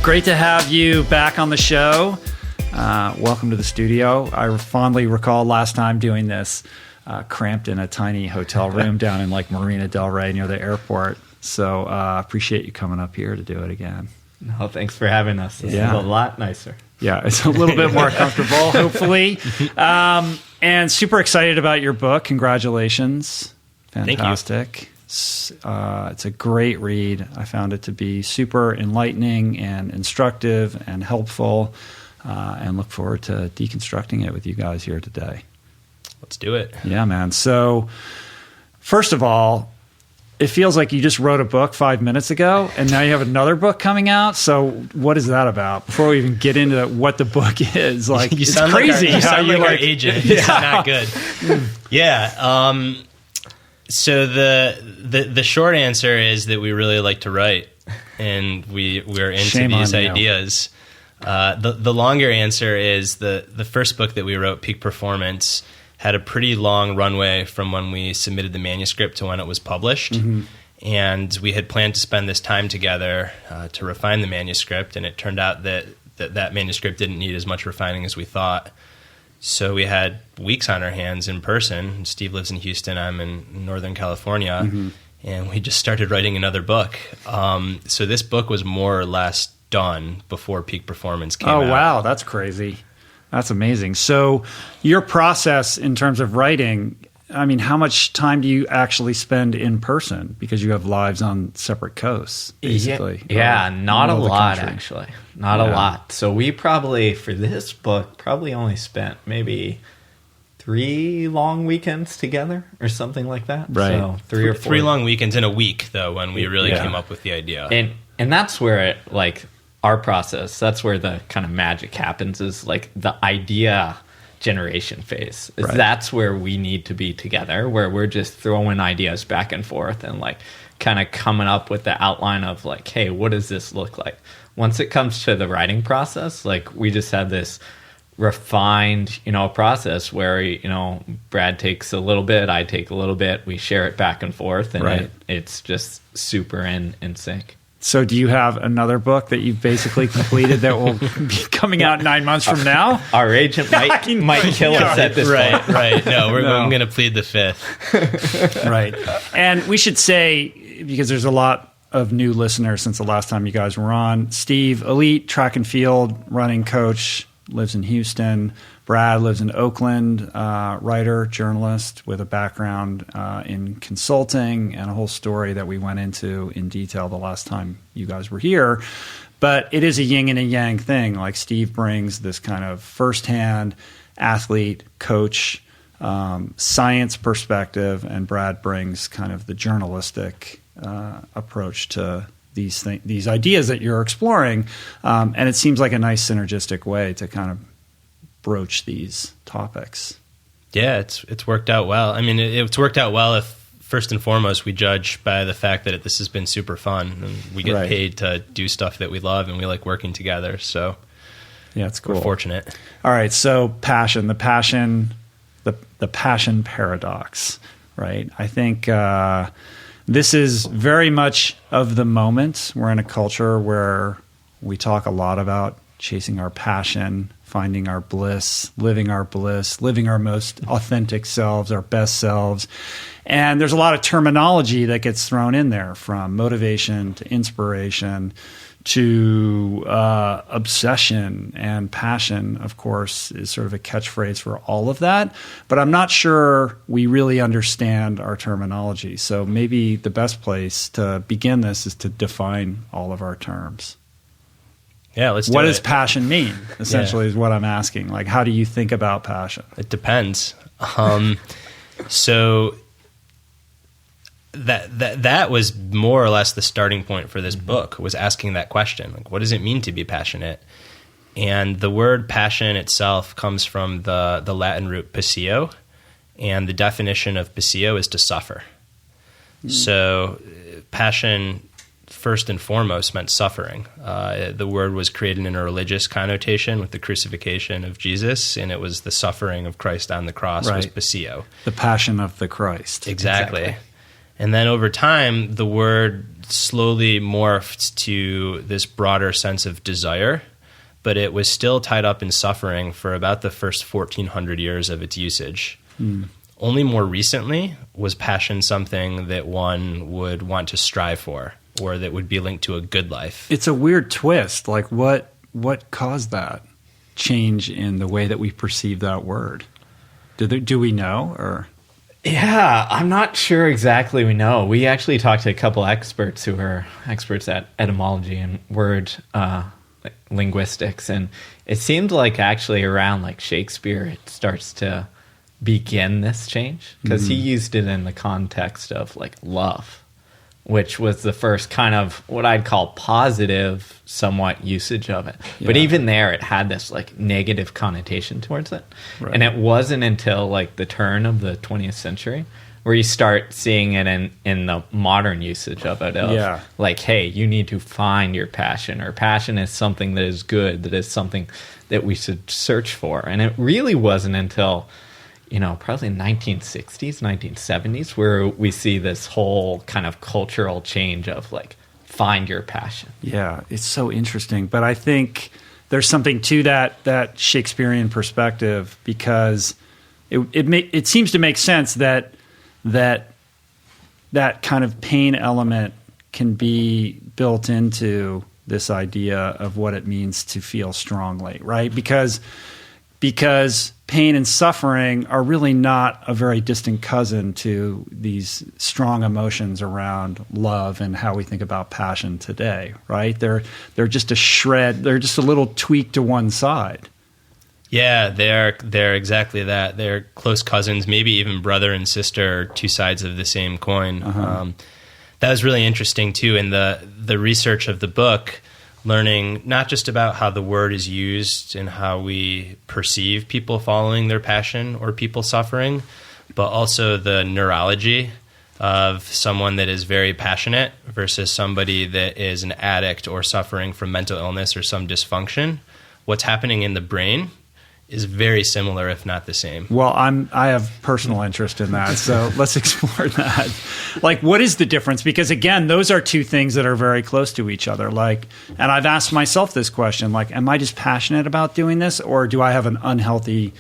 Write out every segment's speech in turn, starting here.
Great to have you back on the show. Welcome to the studio. I fondly recall last time doing this cramped in a tiny hotel room down in like Marina Del Rey near the airport. So appreciate you coming up here to do it again. No, thanks for having us. This is a lot nicer. Yeah, it's a little bit more comfortable, hopefully. And super excited about your book. Congratulations. Fantastic. Thank you. It's a great read. I found it to be super enlightening and instructive and helpful, and look forward to deconstructing it with you guys here today. Let's do it. Yeah, man. So first of all, it feels like you just wrote a book 5 minutes ago, and now you have another book coming out. So what is that about? Before we even get into what the book is, like, you it's sound crazy. Like our, you sound like our agent. It's not good. Yeah. So the short answer is that we really like to write, and we're into these ideas. The longer answer is the first book that we wrote, Peak Performance, had a pretty long runway from when we submitted the manuscript to when it was published. Mm-hmm. And we had planned to spend this time together to refine the manuscript, and it turned out that manuscript didn't need as much refining as we thought. So we had weeks on our hands in person. Steve lives in Houston. I'm in Northern California. Mm-hmm. And we just started writing another book. So this book was more or less done before Peak Performance came out. Oh, wow. That's crazy. That's amazing. So your process in terms of writing, I mean, how much time do you actually spend in person? Because you have lives on separate coasts, basically. Yeah, not a lot, actually. Not a lot. So we probably, for this book, probably only spent maybe 3 long weekends together or something like that. Right. So 3 or 4. 3 long weekends in a week, though, when we really came up with the idea. And that's where it, like, our process, that's where the kind of magic happens, is like the idea generation phase. Right. That's where we need to be together, where we're just throwing ideas back and forth and like kind of coming up with the outline of like, hey, what does this look like? Once it comes to the writing process, like we just have this refined, process where, Brad takes a little bit, I take a little bit, we share it back and forth, and it's just super in sync. So do you have another book that you've basically completed that will be coming out 9 months from now? Our agent might kill us at this point. Right. No, I'm going to plead the 5th. Right. And we should say, because there's a lot of new listeners since the last time you guys were on, Steve, elite track and field running coach, lives in Houston. Brad lives in Oakland, writer, journalist with a background in consulting, and a whole story that we went into in detail the last time you guys were here. But it is a yin and a yang thing. Like Steve brings this kind of firsthand athlete, coach, science perspective, and Brad brings kind of the journalistic approach to these ideas that you're exploring. And it seems like a nice synergistic way to kind of broach these topics. Yeah, it's worked out well. I mean, it's worked out well if first and foremost we judge by the fact that this has been super fun and we get paid to do stuff that we love and we like working together. So yeah, it's cool. We're fortunate. All right, so the passion paradox, right? I think this is very much of the moment. We're in a culture where we talk a lot about chasing our passion, finding our bliss, living our most authentic selves, our best selves. And there's a lot of terminology that gets thrown in there, from motivation to inspiration to obsession, and passion, of course, is sort of a catchphrase for all of that. But I'm not sure we really understand our terminology. So maybe the best place to begin this is to define all of our terms. Yeah, let's do it. What does passion mean, essentially, is what I'm asking. Like, how do you think about passion? It depends. So that was more or less the starting point for this book, was asking that question. Like, what does it mean to be passionate? And the word passion itself comes from the Latin root passio, and the definition of passio is to suffer. So passion, first and foremost, meant suffering. The word was created in a religious connotation with the crucifixion of Jesus, and it was the suffering of Christ on the cross was passio. The passion of the Christ. Exactly. And then over time, the word slowly morphed to this broader sense of desire, but it was still tied up in suffering for about the first 1,400 years of its usage. Only more recently was passion something that one would want to strive for, or that would be linked to a good life. It's a weird twist. Like, what caused that change in the way that we perceive that word? Do we know, or? Yeah, I'm not sure exactly we know. We actually talked to a couple experts who are experts at etymology and word linguistics, and it seemed like actually around like Shakespeare it starts to begin this change, because he used it in the context of like love, which was the first kind of what I'd call positive somewhat usage of it. Yeah. But even there, it had this like negative connotation towards it. Right. And it wasn't until like the turn of the 20th century where you start seeing it in the modern usage of it. Like, hey, you need to find your passion, or passion is something that is good, that is something that we should search for. And it really wasn't until, probably 1960s, 1970s, where we see this whole kind of cultural change of like, find your passion. Yeah, it's so interesting. But I think there's something to that Shakespearean perspective, because it seems to make sense that kind of pain element can be built into this idea of what it means to feel strongly, right? Because pain and suffering are really not a very distant cousin to these strong emotions around love and how we think about passion today, right? They're just a shred. They're just a little tweak to one side. Yeah, they're exactly that. They're close cousins, maybe even brother and sister, two sides of the same coin. That was really interesting too in the research of the book. Learning not just about how the word is used and how we perceive people following their passion or people suffering, but also the neurology of someone that is very passionate versus somebody that is an addict or suffering from mental illness or some dysfunction. What's happening in the brain is very similar, if not the same. Well, I have personal interest in that, so let's explore that. Like, what is the difference? Because again, those are two things that are very close to each other. Like, and I've asked myself this question: like, am I just passionate about doing this, or do I have an unhealthy,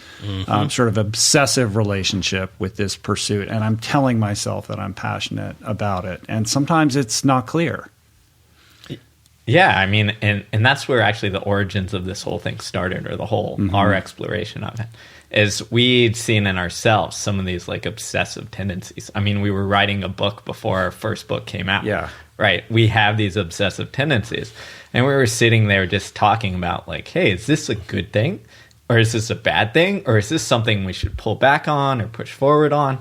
sort of obsessive relationship with this pursuit? And I'm telling myself that I'm passionate about it, and sometimes it's not clear. Yeah, I mean, and that's where actually the origins of this whole thing started, or the whole our exploration of it, is we'd seen in ourselves some of these like obsessive tendencies. I mean, we were writing a book before our first book came out. Yeah. Right. We have these obsessive tendencies. And we were sitting there just talking about like, hey, is this a good thing? Or is this a bad thing? Or is this something we should pull back on or push forward on?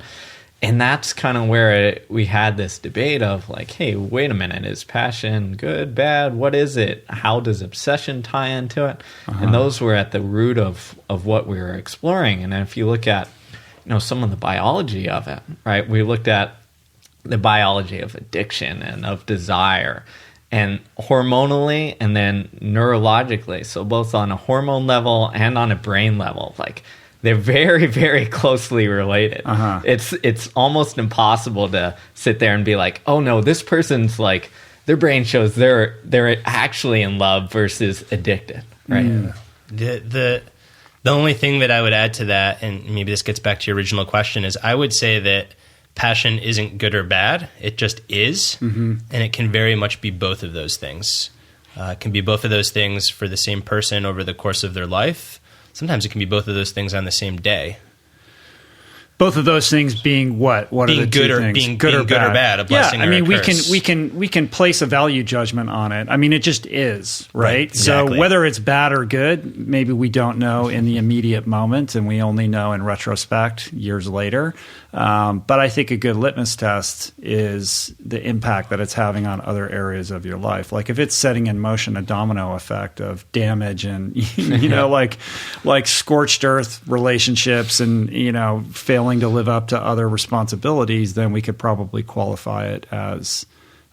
And that's kind of where we had this debate of like, hey, wait a minute, is passion good, bad? What is it? How does obsession tie into it? And those were at the root of what we were exploring. And if you look at, some of the biology of it, right? We looked at the biology of addiction and of desire, and hormonally and then neurologically. So both on a hormone level and on a brain level, like, they're very, very closely related. It's almost impossible to sit there and be like, oh no, this person's like, their brain shows they're actually in love versus addicted, right? The only thing that I would add to that, and maybe this gets back to your original question, is I would say that passion isn't good or bad. It just is, and it can very much be both of those things. It can be both of those things for the same person over the course of their life. Sometimes it can be both of those things on the same day. Both of those things being what? What being are the good two or things? Being good or bad, a blessing or a curse. we can place a value judgment on it. I mean, it just is, right? Exactly. So whether it's bad or good, maybe we don't know in the immediate moment, and we only know in retrospect years later. But I think a good litmus test is the impact that it's having on other areas of your life. Like if it's setting in motion a domino effect of damage and like scorched earth relationships and failing to live up to other responsibilities, then we could probably qualify it as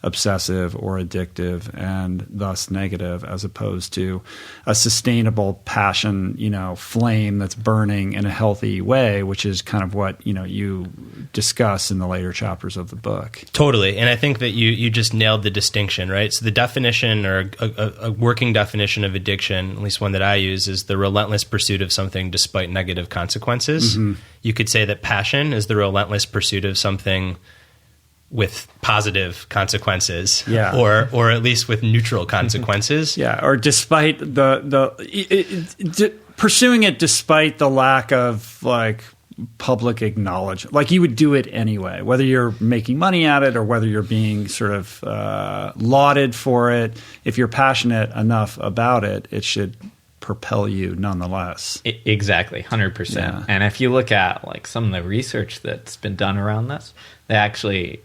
obsessive or addictive and thus negative, as opposed to a sustainable passion, flame that's burning in a healthy way, which is kind of what, you discuss in the later chapters of the book. Totally. And I think that you just nailed the distinction, right? So the definition, or a working definition of addiction, at least one that I use, is the relentless pursuit of something despite negative consequences. Mm-hmm. You could say that passion is the relentless pursuit of something with positive consequences, or at least with neutral consequences. Or despite pursuing it despite the lack of public acknowledgement. Like you would do it anyway, whether you're making money at it or whether you're being sort of lauded for it. If you're passionate enough about it, it should propel you nonetheless. Exactly, 100%. Yeah. And if you look at some of the research that's been done around this, they actually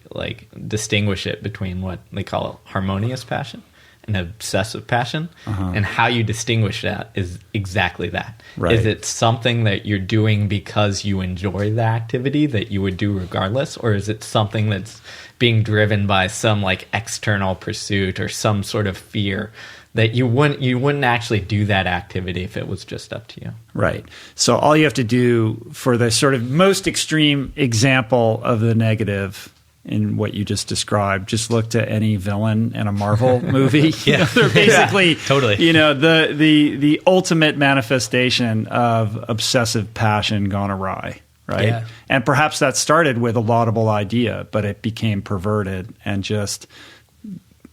distinguish it between what they call harmonious passion and obsessive passion. And how you distinguish that is exactly that. Right. Is it something that you're doing because you enjoy the activity that you would do regardless, or is it something that's being driven by some external pursuit or some sort of fear that you wouldn't actually do that activity if it was just up to you? Right. So all you have to do for the sort of most extreme example of the negative in what you just described, just look to any villain in a Marvel movie. They're basically totally. The ultimate manifestation of obsessive passion gone awry. Right. Yeah. And perhaps that started with a laudable idea, but it became perverted and just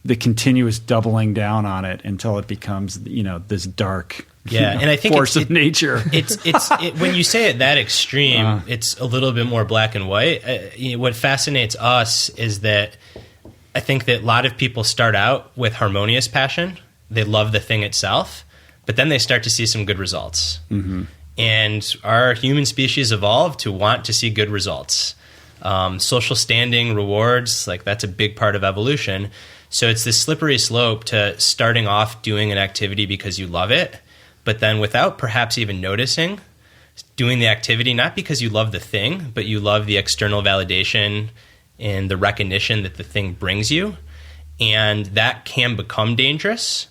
the continuous doubling down on it until it becomes, this dark and I think force of nature. It's when you say it that extreme, it's a little bit more black and white. What fascinates us is that I think that a lot of people start out with harmonious passion. They love the thing itself, but then they start to see some good results. Mm-hmm. And our human species evolved to want to see good results. Social standing, rewards, that's a big part of evolution. So it's this slippery slope to starting off doing an activity because you love it, but then without perhaps even noticing, doing the activity not because you love the thing, but you love the external validation and the recognition that the thing brings you. And that can become dangerous.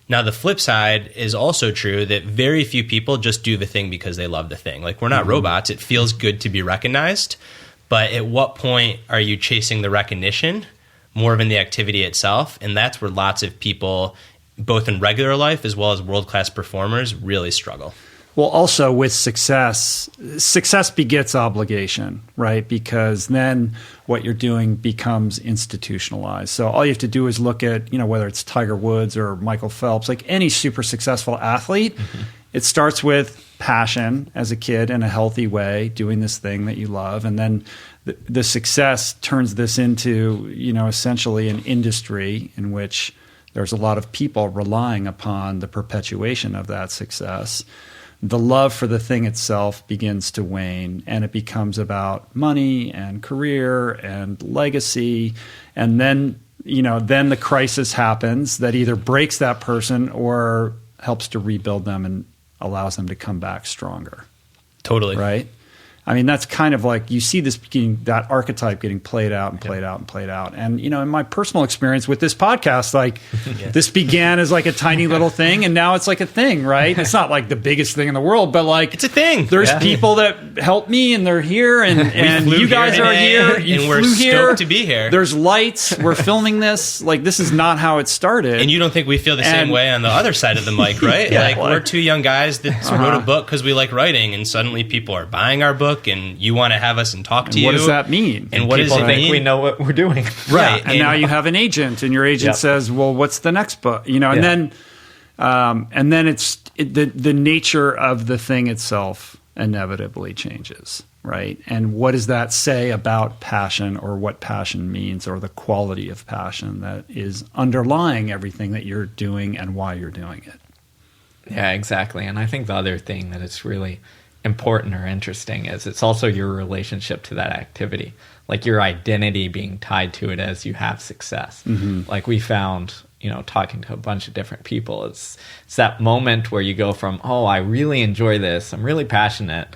Now, the flip side is also true that very few people just do the thing because they love the thing. We're not robots. It feels good to be recognized. But at what point are you chasing the recognition more than the activity itself? And that's where lots of people, both in regular life as well as world-class performers, really struggle. Well, also with success begets obligation, right? Because then what you're doing becomes institutionalized. So all you have to do is look at, whether it's Tiger Woods or Michael Phelps, any super successful athlete, it starts with passion as a kid in a healthy way, doing this thing that you love. And then the success turns this into, essentially an industry in which there's a lot of people relying upon the perpetuation of that success. The love for the thing itself begins to wane, and it becomes about money and career and legacy. And then, then the crisis happens that either breaks that person or helps to rebuild them and allows them to come back stronger. Totally. Right? I mean, that's kind of you see that archetype getting played out and played out and played out. And, in my personal experience with this podcast, this began as a tiny little thing, and now it's a thing, right? It's not the biggest thing in the world, but it's a thing. There's people that help me, and they're here, and you guys are here. You and we're flew stoked here. to be here. There's lights. We're filming this. This is not how it started. And you don't think we feel the same way on the other side of the mic, right? We're two young guys that wrote a book because we like writing, and suddenly people are buying our book, and you want to have us and talk to you. What does that mean? And what does it mean? We know what we're doing. Right. And now you have an agent, and your agent says, well, what's the next book? And then it's the nature of the thing itself inevitably changes, right? And what does that say about passion, or what passion means, or the quality of passion that is underlying everything that you're doing and why you're doing it? Yeah, exactly. And I think the other thing that is really important or interesting is it's also your relationship to that activity, your identity being tied to it as you have success. We found, talking to a bunch of different people, it's that moment where you go from, oh, I really enjoy this, I'm really passionate,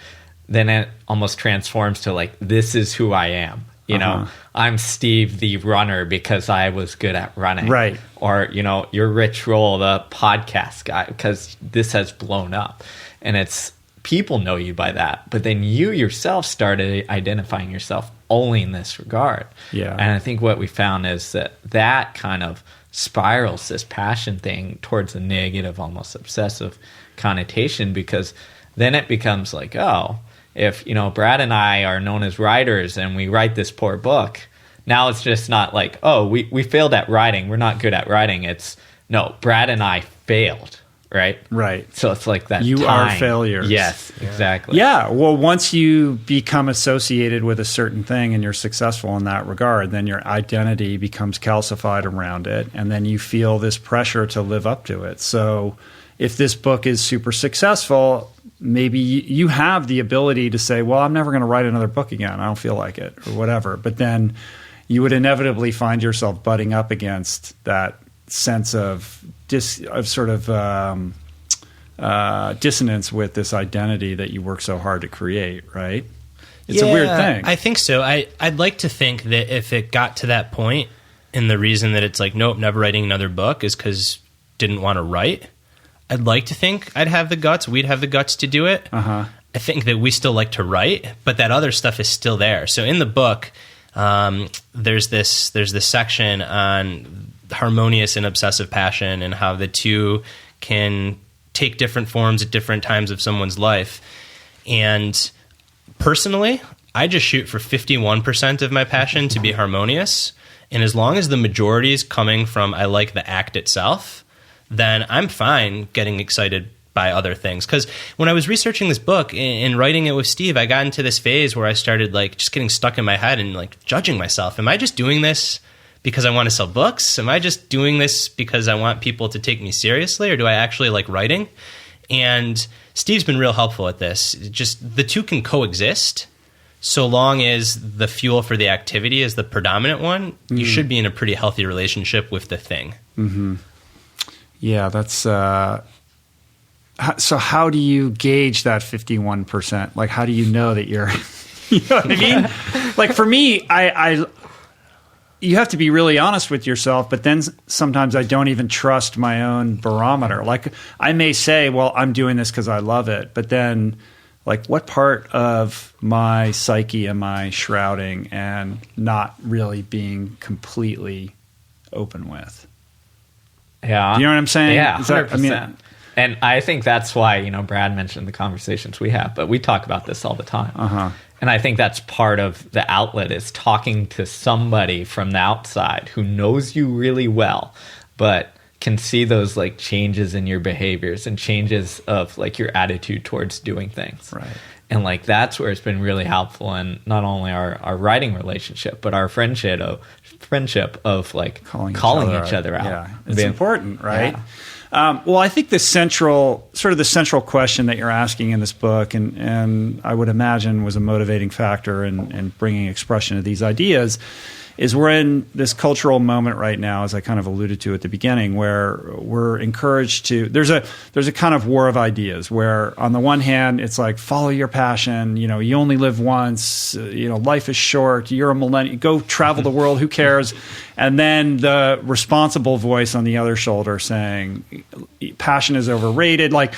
then it almost transforms to this is who I am. You know, I'm Steve the runner because I was good at running. Right. Or, you know, you're Rich Roll, the podcast guy, because this has blown up. And it's people know you by that. But then you yourself started identifying yourself only in this regard. Yeah. And I think what we found is that kind of spirals this passion thing towards a negative, almost obsessive connotation, because then it becomes like, oh, if, you know, Brad and I are known as writers and we write this poor book, now it's just not like, oh, we failed at writing, we're not good at writing. It's, no, Brad and I failed, right? Right. So it's like that you time. are failures. Yes, exactly. Yeah, well, once you become associated with a certain thing and you're successful in that regard, then your identity becomes calcified around it, and then you feel this pressure to live up to it. So if this book is super successful, maybe you have the ability to say, well, I'm never going to write another book again. I don't feel like it, or whatever. But then you would inevitably find yourself butting up against that sense of dissonance with this identity that you work so hard to create, right? It's a weird thing. I think so. I'd like to think that if it got to that point, and the reason that it's like, nope, never writing another book is because didn't want to write, I'd like to think we'd have the guts to do it. I think that we still like to write, but that other stuff is still there. So in the book, there's this section on harmonious and obsessive passion and how the two can take different forms at different times of someone's life. And personally, I just shoot for 51% of my passion to be harmonious. And as long as the majority is coming from I like the act itself, then I'm fine getting excited by other things. Because when I was researching this book and writing it with Steve, I got into this phase where I started like just getting stuck in my head and like judging myself. Am I just doing this because I want to sell books? Am I just doing this because I want people to take me seriously, or do I actually like writing? And Steve's been real helpful at this. Just the two can coexist. So long as the fuel for the activity is the predominant one, you should be in a pretty healthy relationship with the thing. Yeah, that's so how do you gauge that 51%? Like, how do you know that you're, you know what I mean? Like for me, I you have to be really honest with yourself, but then sometimes I don't even trust my own barometer. Like I may say, well, I'm doing this because I love it, but then like what part of my psyche am I shrouding and not really being completely open with? Yeah. You know what I'm saying? Yeah, 100%. I mean, and I think that's why, you know, Brad mentioned the conversations we have, but we talk about this all the time. And I think that's part of the outlet, is talking to somebody from the outside who knows you really well, but can see those like changes in your behaviors and changes of like your attitude towards doing things. Right. And like that's where it's been really helpful in not only our writing relationship, but our friendship of like calling each other out. Yeah, it's important, right? Yeah. Well, I think the central question that you're asking in this book, and I would imagine was a motivating factor in bringing expression to these ideas, is we're in this cultural moment right now, as I kind of alluded to at the beginning, where we're encouraged to. There's a kind of war of ideas where, on the one hand, it's like follow your passion. You know, you only live once. You know, life is short. You're a millennial. Go travel the world. Who cares? And then the responsible voice on the other shoulder saying passion is overrated. Like.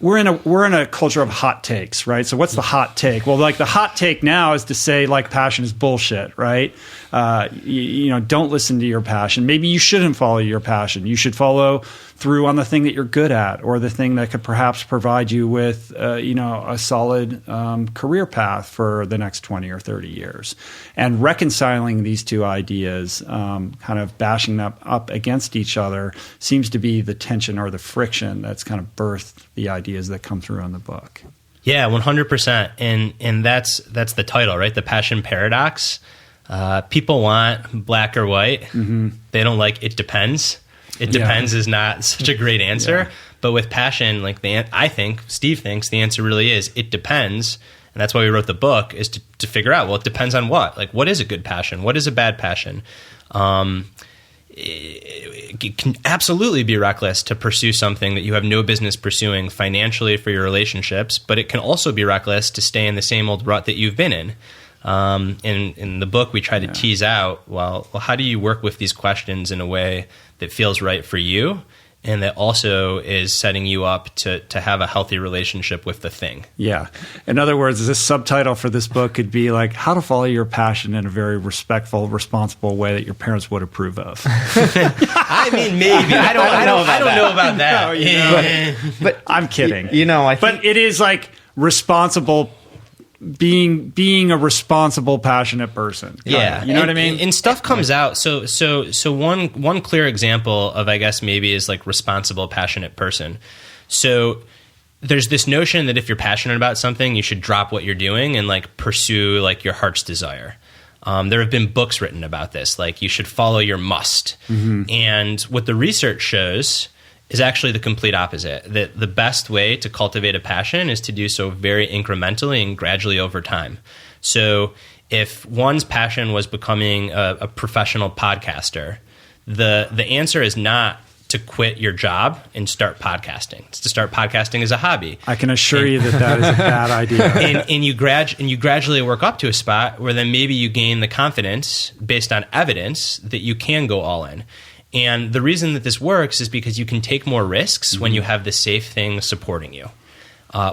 We're in a culture of hot takes, right? So what's the hot take? Well, like the hot take now is to say like passion is bullshit, right? You know, don't listen to your passion. Maybe you shouldn't follow your passion. You should follow through on the thing that you're good at, or the thing that could perhaps provide you with, you know, a solid career path for the next 20 or 30 years. And reconciling these two ideas, kind of bashing them up against each other, seems to be the tension or the friction that's kind of birthed the ideas that come through in the book. Yeah, 100%. And that's the title, right? The passion paradox. People want black or white. They don't like it depends. It depends is not such a great answer. But with passion, like I think, Steve thinks the answer really is it depends. And that's why we wrote the book, is to figure out, well, it depends on what? Like, what is a good passion? What is a bad passion? It can absolutely be reckless to pursue something that you have no business pursuing financially for your relationships, but it can also be reckless to stay in the same old rut that you've been in. In the book, we try to tease out, well, how do you work with these questions in a way that feels right for you and that also is setting you up to have a healthy relationship with the thing? Yeah. In other words, this subtitle for this book could be like how to follow your passion in a very respectful, responsible way that your parents would approve of. I mean, maybe. I don't know about that. No, but I'm kidding. I think, but it is like responsible being a responsible, passionate person. Yeah. You know what I mean? And stuff comes out. So one clear example of, I guess, maybe is like responsible, passionate person. So there's this notion that if you're passionate about something, you should drop what you're doing and like pursue like your heart's desire. There have been books written about this, like you should follow your must. Mm-hmm. And what the research shows is actually the complete opposite. That the best way to cultivate a passion is to do so very incrementally and gradually over time. So if one's passion was becoming a professional podcaster, the answer is not to quit your job and start podcasting. It's to start podcasting as a hobby. I can assure you that is a bad idea. And you gradually work up to a spot where then maybe you gain the confidence based on evidence that you can go all in. And the reason that this works is because you can take more risks when you have the safe thing supporting you,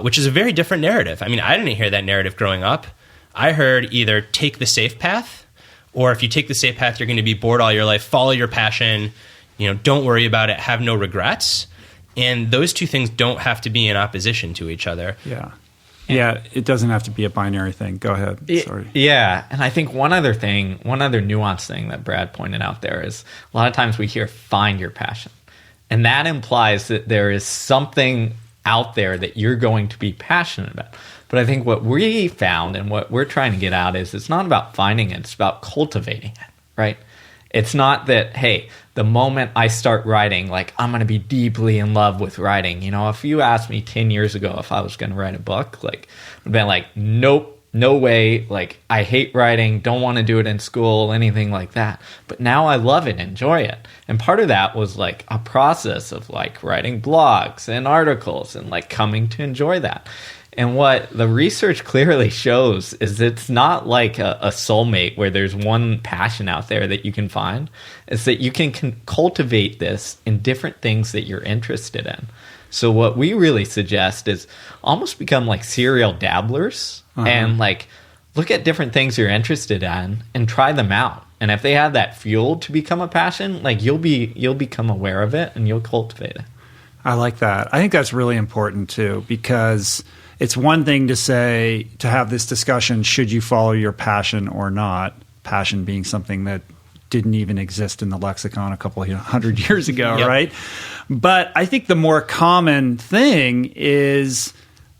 which is a very different narrative. I mean, I didn't hear that narrative growing up. I heard either take the safe path, or if you take the safe path, you're going to be bored all your life. Follow your passion. Don't worry about it. Have no regrets. And those two things don't have to be in opposition to each other. Yeah. Yeah, it doesn't have to be a binary thing. Go ahead. Sorry. Yeah, and I think one other nuanced thing that Brad pointed out there is a lot of times we hear find your passion. And that implies that there is something out there that you're going to be passionate about. But I think what we found and what we're trying to get out is it's not about finding it, it's about cultivating it, right? It's not that, hey, the moment I start writing, like I'm going to be deeply in love with writing. If you asked me 10 years ago if I was going to write a book, like I'd been like, nope, no way. Like I hate writing, don't want to do it in school, anything like that. But now I love it, enjoy it. And part of that was like a process of like writing blogs and articles and like coming to enjoy that. And what the research clearly shows is it's not like a soulmate where there's one passion out there that you can find. It's that you can cultivate this in different things that you're interested in. So what we really suggest is almost become like serial dabblers and like look at different things you're interested in and try them out. And if they have that fuel to become a passion, like you'll become aware of it and you'll cultivate it. I like that. I think that's really important too, because it's one thing to have this discussion, should you follow your passion or not? Passion being something that didn't even exist in the lexicon a couple of 100 years ago, yep. Right? But I think the more common thing is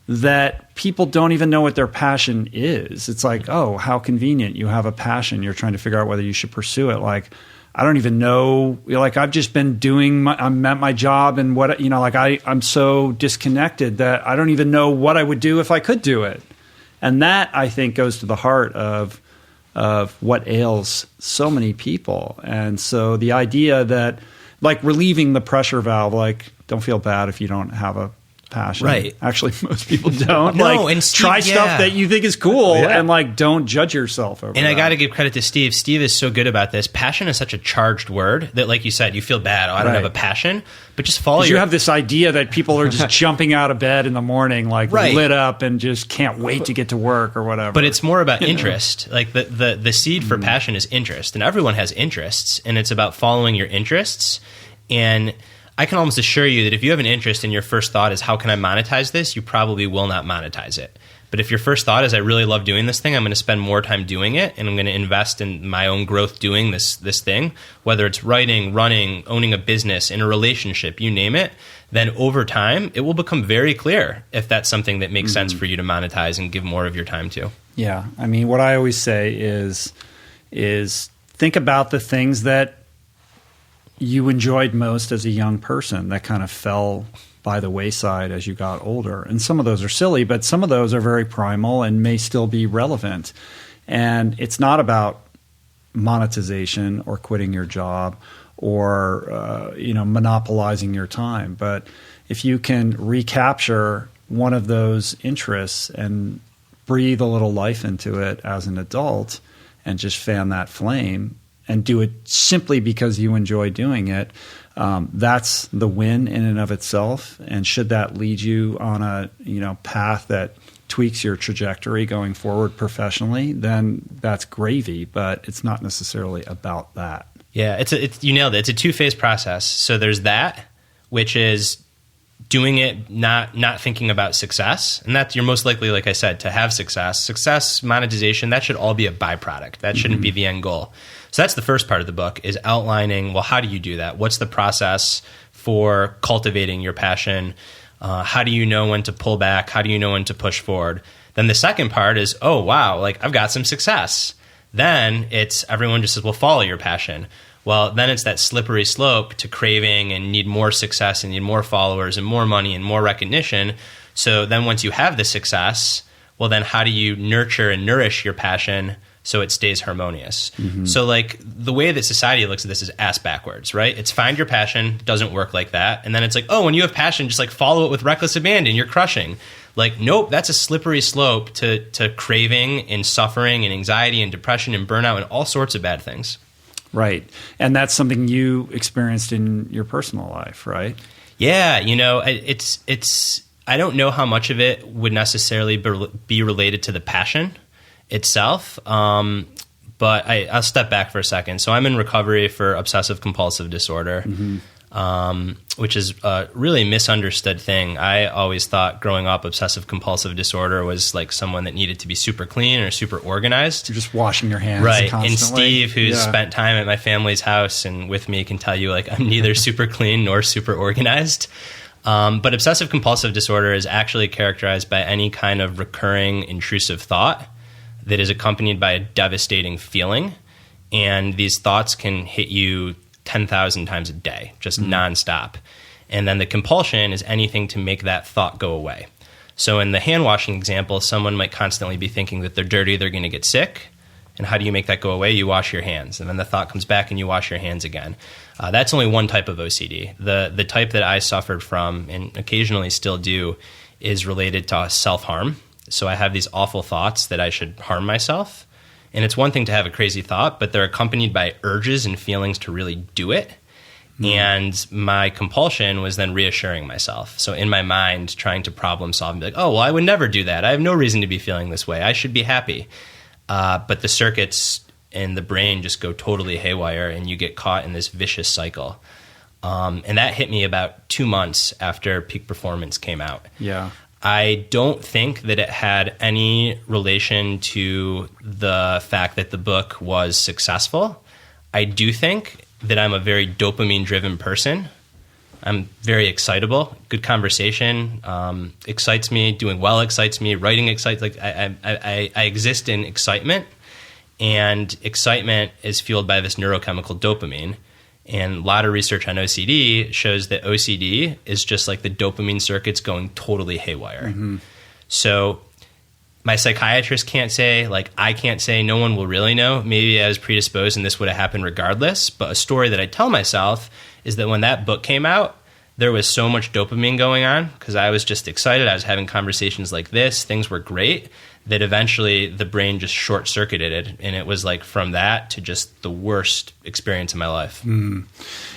that people don't even know what their passion is. It's like, oh, how convenient. You have a passion. You're trying to figure out whether you should pursue it. Like, I don't even know. Like, I've just been I'm at my job and what, I'm so disconnected that I don't even know what I would do if I could do it. And that, I think, goes to the heart of what ails so many people. And so the idea that, like, relieving the pressure valve, like, don't feel bad if you don't have a passion. Right. Actually, most people don't. No, like, and Steve, try stuff that you think is cool and, like, don't judge yourself over And that. I got to give credit to Steve. Steve is so good about this. Passion is such a charged word that, like you said, you feel bad. Oh, I don't have a passion. But just follow you have this idea that people are just jumping out of bed in the morning, like lit up and just can't wait to get to work or whatever. But it's more about interest. Like the seed for passion is interest. And everyone has interests. And it's about following your interests. And I can almost assure you that if you have an interest and your first thought is, how can I monetize this? You probably will not monetize it. But if your first thought is, I really love doing this thing, I'm going to spend more time doing it, and I'm going to invest in my own growth doing this thing, whether it's writing, running, owning a business, in a relationship, you name it, then over time, it will become very clear if that's something that makes sense for you to monetize and give more of your time to. Yeah. I mean, what I always say is think about the things that you enjoyed most as a young person that kind of fell by the wayside as you got older. And some of those are silly, but some of those are very primal and may still be relevant. And it's not about monetization or quitting your job or monopolizing your time. But if you can recapture one of those interests and breathe a little life into it as an adult and just fan that flame and do it simply because you enjoy doing it, that's the win in and of itself. And should that lead you on a path that tweaks your trajectory going forward professionally, then that's gravy, but it's not necessarily about that. Yeah, it's you nailed it. It's a two-phase process. So there's that, which is doing it, not thinking about success. And that you're most likely, like I said, to have success. Success, monetization, that should all be a byproduct. That shouldn't be the end goal. So that's the first part of the book, is outlining, well, how do you do that? What's the process for cultivating your passion? How do you know when to pull back? How do you know when to push forward? Then the second part is, oh, wow, like I've got some success. Then it's everyone just says, well, follow your passion. Well, then it's that slippery slope to craving and need more success and need more followers and more money and more recognition. So then once you have the success, well, then how do you nurture and nourish your passion so it stays harmonious? So like the way that society looks at this is ass backwards, right? It's find your passion, doesn't work like that. And then it's like, oh, when you have passion, just like follow it with reckless abandon, you're crushing. Like, nope, that's a slippery slope to craving and suffering and anxiety and depression and burnout and all sorts of bad things. Right. And that's something you experienced in your personal life, right? Yeah. It's I don't know how much of it would necessarily be related to the passion itself. But I'll step back for a second. So I'm in recovery for obsessive compulsive disorder, which is a really misunderstood thing. I always thought growing up, obsessive compulsive disorder was like someone that needed to be super clean or super organized. You're just washing your hands right. constantly. And Steve, who's spent time at my family's house and with me, can tell you like I'm neither super clean nor super organized. But obsessive compulsive disorder is actually characterized by any kind of recurring intrusive thought that is accompanied by a devastating feeling. And these thoughts can hit you 10,000 times a day, just nonstop. And then the compulsion is anything to make that thought go away. So in the hand washing example, someone might constantly be thinking that they're dirty, they're going to get sick. And how do you make that go away? You wash your hands. And then the thought comes back and you wash your hands again. That's only one type of OCD. The type that I suffered from and occasionally still do is related to self-harm. So I have these awful thoughts that I should harm myself. And it's one thing to have a crazy thought, but they're accompanied by urges and feelings to really do it. And my compulsion was then reassuring myself. So in my mind, trying to problem solve and be like, oh, well, I would never do that. I have no reason to be feeling this way. I should be happy. But the circuits in the brain just go totally haywire and you get caught in this vicious cycle. And that hit me about 2 months after Peak Performance came out. Yeah. I don't think that it had any relation to the fact that the book was successful. I do think that I'm a very dopamine-driven person. I'm very excitable. Good conversation excites me. Doing well excites me. Writing excites. Like I exist in excitement, and excitement is fueled by this neurochemical dopamine. And a lot of research on OCD shows that OCD is just like the dopamine circuits going totally haywire. So my psychiatrist can't say, like I can't say, no one will really know. Maybe I was predisposed and this would have happened regardless. But a story that I tell myself is that when that book came out, there was so much dopamine going on because I was just excited. I was having conversations like this. Things were great. That eventually the brain just short-circuited it, and it was like from that to just the worst experience in my life.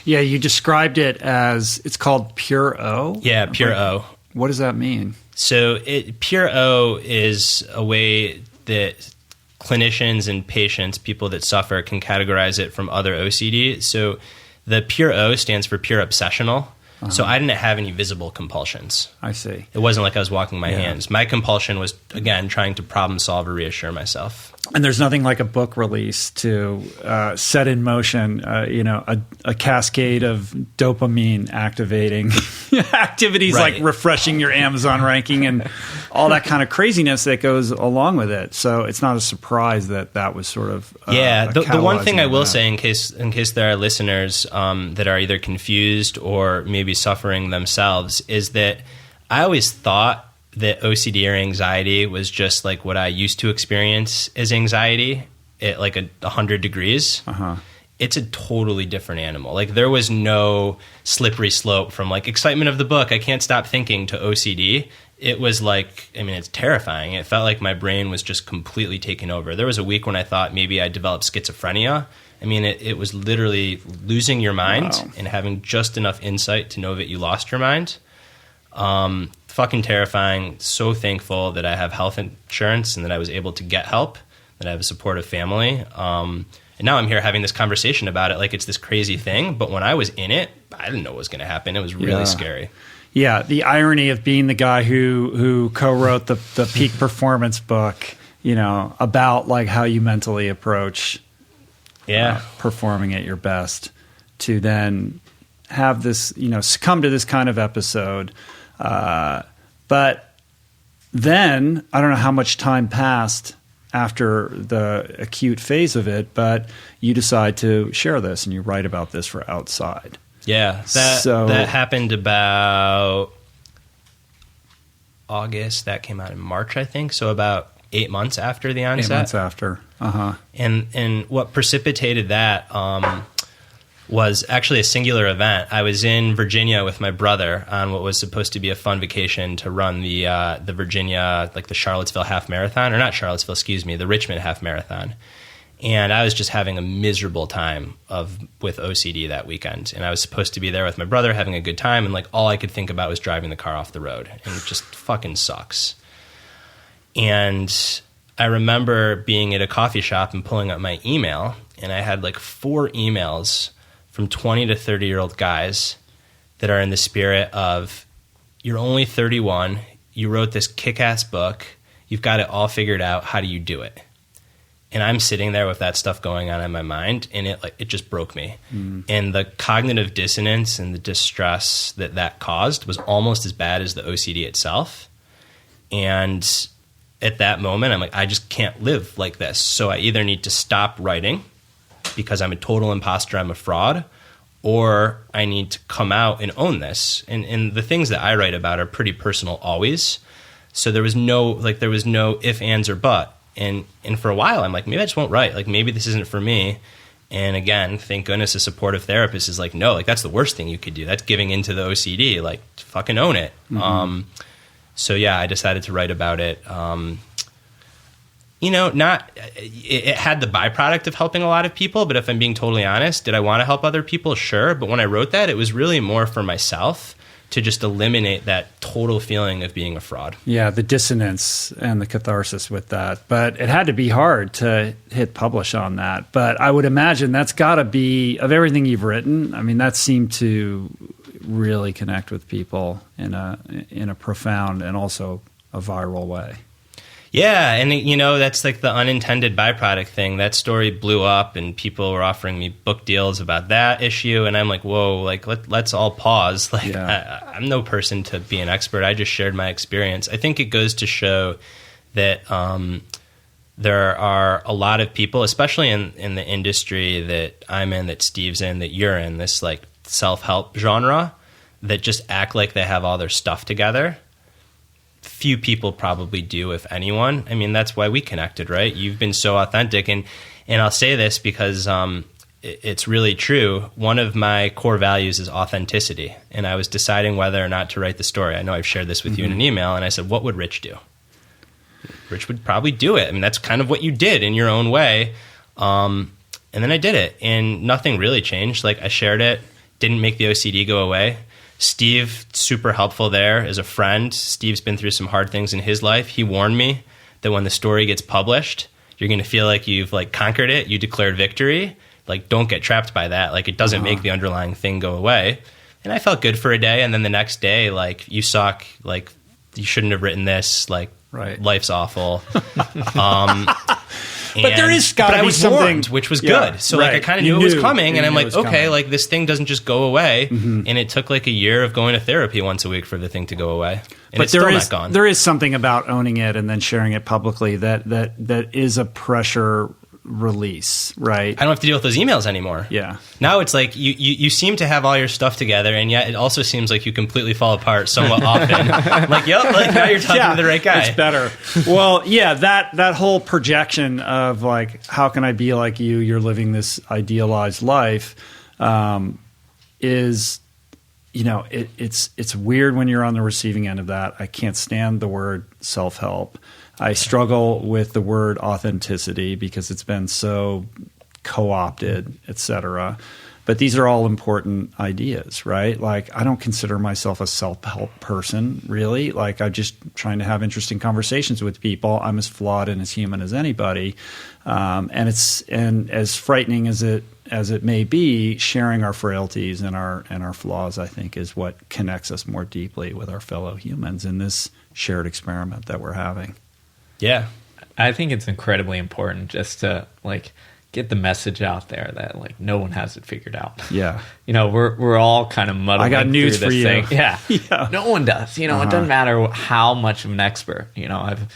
Yeah, you described it as, it's called Pure O? Yeah, Pure O. What does that mean? So Pure O is a way that clinicians and patients, people that suffer, can categorize it from other OCD. So the Pure O stands for pure obsessional. So I didn't have any visible compulsions. I see. It wasn't like I was walking my hands. My compulsion was, again, trying to problem solve or reassure myself. And there's nothing like a book release to set in motion, a cascade of dopamine activating activities like refreshing your Amazon ranking and all that kind of craziness that goes along with it. So it's not a surprise that was sort of the one thing I will say in case there are listeners that are either confused or maybe suffering themselves is that I always thought that OCD or anxiety was just like what I used to experience as anxiety at like 100 degrees. It's a totally different animal. Like there was no slippery slope from like excitement of the book, I can't stop thinking, to OCD. it was like, I mean, it's terrifying. It felt like my brain was just completely taken over. There was a week when I thought maybe I developed schizophrenia. I mean, it was literally losing your mind and having just enough insight to know that you lost your mind. Fucking terrifying. So thankful that I have health insurance and that I was able to get help, that I have a supportive family. And now I'm here having this conversation about it like it's this crazy thing. But when I was in it, I didn't know what was going to happen. It was really scary. Yeah, the irony of being the guy who co-wrote the peak performance book, about like how you mentally approach performing at your best, to then have this, succumb to this kind of episode. But then I don't know how much time passed after the acute phase of it, but you decide to share this and you write about this for Outside. Yeah, that happened about August. That came out in March, I think. So about 8 months after the onset. 8 months after. And what precipitated that was actually a singular event. I was in Virginia with my brother on what was supposed to be a fun vacation to run the Virginia, like the Charlottesville half marathon, or not Charlottesville, excuse me, the Richmond half marathon. And I was just having a miserable time with OCD that weekend. And I was supposed to be there with my brother having a good time. And like all I could think about was driving the car off the road. And it just fucking sucks. And I remember being at a coffee shop and pulling up my email. And I had like 4 emails from 20 to 30-year-old guys that are in the spirit of, you're only 31. You wrote this kick-ass book. You've got it all figured out. How do you do it? And I'm sitting there with that stuff going on in my mind, and it just broke me. And the cognitive dissonance and the distress that caused was almost as bad as the OCD itself. And at that moment, I'm like, I just can't live like this. So I either need to stop writing because I'm a total imposter, I'm a fraud, or I need to come out and own this. And the things that I write about are pretty personal always. So there was no if, ands, or but. And for a while, I'm like, maybe I just won't write. Like, maybe this isn't for me. And again, thank goodness a supportive therapist is like, no, like that's the worst thing you could do. That's giving into the OCD. Like, fucking own it. So yeah, I decided to write about it. It had the byproduct of helping a lot of people. But if I'm being totally honest, did I want to help other people? Sure. But when I wrote that, it was really more for myself, to just eliminate that total feeling of being a fraud. Yeah, the dissonance and the catharsis with that. But it had to be hard to hit publish on that. But I would imagine that's got to be, of everything you've written, I mean, that seemed to really connect with people in a profound and also a viral way. Yeah, and that's like the unintended byproduct thing. That story blew up and people were offering me book deals about that issue, and I'm like, whoa, like let's all pause. Like, I'm no person to be an expert. I just shared my experience. I think it goes to show that there are a lot of people, especially in the industry that I'm in, that Steve's in, that you're in, this like self-help genre, that just act like they have all their stuff together. Few people probably do, if anyone. I mean, that's why we connected, right? You've been so authentic. And I'll say this because it's really true. One of my core values is authenticity. And I was deciding whether or not to write the story. I know I've shared this with you in an email. And I said, what would Rich do? Rich would probably do it. I mean, that's kind of what you did in your own way. And then I did it. And nothing really changed. Like, I shared it. Didn't make the OCD go away. Steve, super helpful there as a friend. Steve's been through some hard things in his life. He warned me that when the story gets published, you're going to feel like you've like conquered it. You declared victory. Like, don't get trapped by that. Like, it doesn't make the underlying thing go away. And I felt good for a day. And then the next day, like, you suck. Like, you shouldn't have written this. Like, life's awful. But there is got to be something, warned, which was good. So like, I kind of knew it was coming, and I'm like, okay, like this thing doesn't just go away. And it took like a year of going to therapy once a week for the thing to go away. And it's still not gone. There is something about owning it and then sharing it publicly that is a pressure release, right? I don't have to deal with those emails anymore. Yeah. Now it's like you seem to have all your stuff together, and yet it also seems like you completely fall apart somewhat often. Like, yep, like now you're talking to the right guy. It's better. Well, yeah, that whole projection of like, how can I be like you? You're living this idealized life, is, it's weird when you're on the receiving end of that. I can't stand the word self-help. I struggle with the word authenticity because it's been so co-opted, et cetera. But these are all important ideas, right? Like, I don't consider myself a self-help person, really. Like, I'm just trying to have interesting conversations with people. I'm as flawed and as human as anybody. And as frightening as it may be, sharing our frailties and our flaws, I think, is what connects us more deeply with our fellow humans in this shared experiment that we're having. Yeah. I think it's incredibly important just to, like, get the message out there that, like, no one has it figured out. Yeah. We're all kind of muddling I got news through this for you. Thing. Yeah. Yeah. No one does. It doesn't matter how much of an expert. I've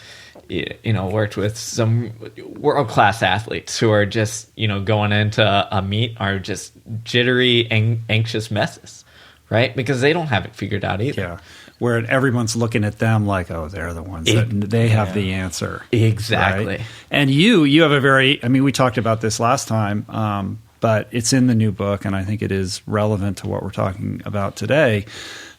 worked with some world-class athletes who are just, going into a meet are just jittery, anxious messes, right? Because they don't have it figured out either. Yeah. Where everyone's looking at them like, oh, they're the ones that they have the answer. Exactly. Right? And you have a very, we talked about this last time, but it's in the new book, and I think it is relevant to what we're talking about today.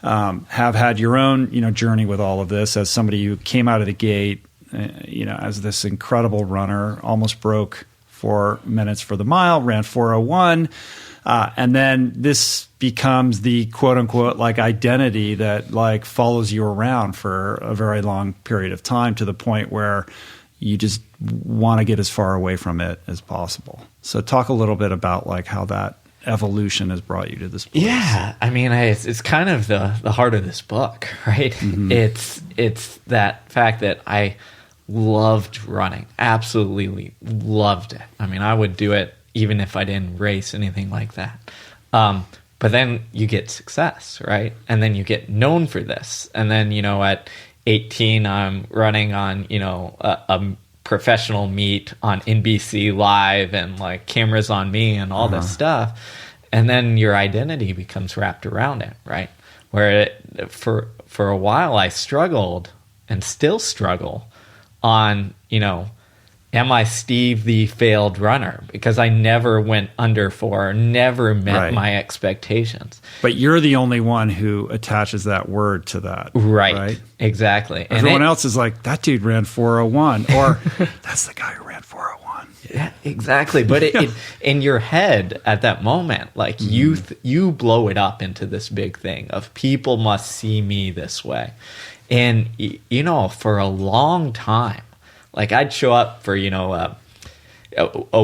Have had your own, journey with all of this as somebody who came out of the gate, as this incredible runner, almost broke 4 minutes for the mile, ran 4:01. And then this becomes the quote unquote like identity that like follows you around for a very long period of time to the point where you just want to get as far away from it as possible. So talk a little bit about like how that evolution has brought you to this place. Yeah. It's kind of the heart of this book, right? Mm-hmm. It's that fact that I loved running, absolutely loved it. I would do it even if I didn't race, anything like that. But then you get success, right? And then you get known for this. And then, at 18, I'm running on, a professional meet on NBC Live and like cameras on me and all this stuff. And then your identity becomes wrapped around it, right? Where for a while I struggled and still struggle on, am I Steve the failed runner? Because I never went under 4, never met my expectations. But you're the only one who attaches that word to that. Right? Exactly. Everyone else is like, that dude ran 4:01, or that's the guy who ran 4:01. Yeah, exactly. But in your head at that moment, like you blow it up into this big thing of people must see me this way. And, for a long time, like I'd show up for, a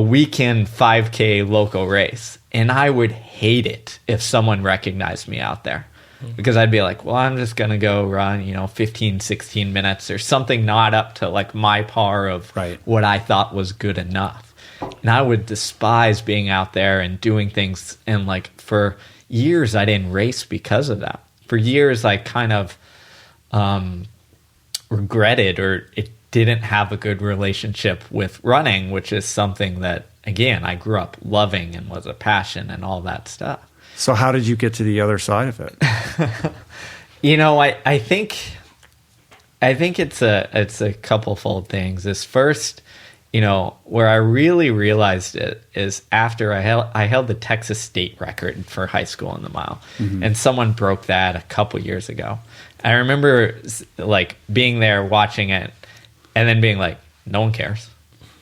weekend 5K local race, and I would hate it if someone recognized me out there because I'd be like, well, I'm just going to go run, 15, 16 minutes or something not up to like my par of what I thought was good enough. And I would despise being out there and doing things. And like for years, I didn't race because of that. For years, I kind of regretted or it didn't have a good relationship with running, which is something that, again, I grew up loving and was a passion and all that stuff. So how did you get to the other side of it? I think it's a couple-fold things. This first, where I really realized it is after I held the Texas state record for high school in the mile, and someone broke that a couple years ago. I remember like being there watching it and then being like, no one cares.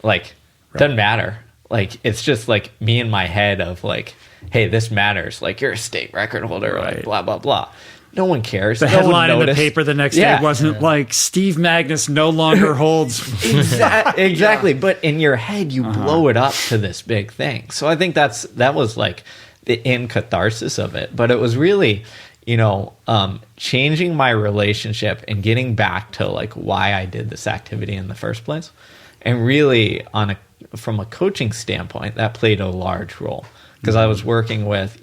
Like, doesn't matter. Like, it's just like me in my head of like, hey, this matters. Like, you're a state record holder, like blah, blah, blah. No one cares. The headline in the paper the next day wasn't like Steve Magness no longer holds. Exactly. But in your head, you blow it up to this big thing. So I think that was like the end catharsis of it. But it was really, changing my relationship and getting back to like why I did this activity in the first place. And really from a coaching standpoint, that played a large role. Because I was working with,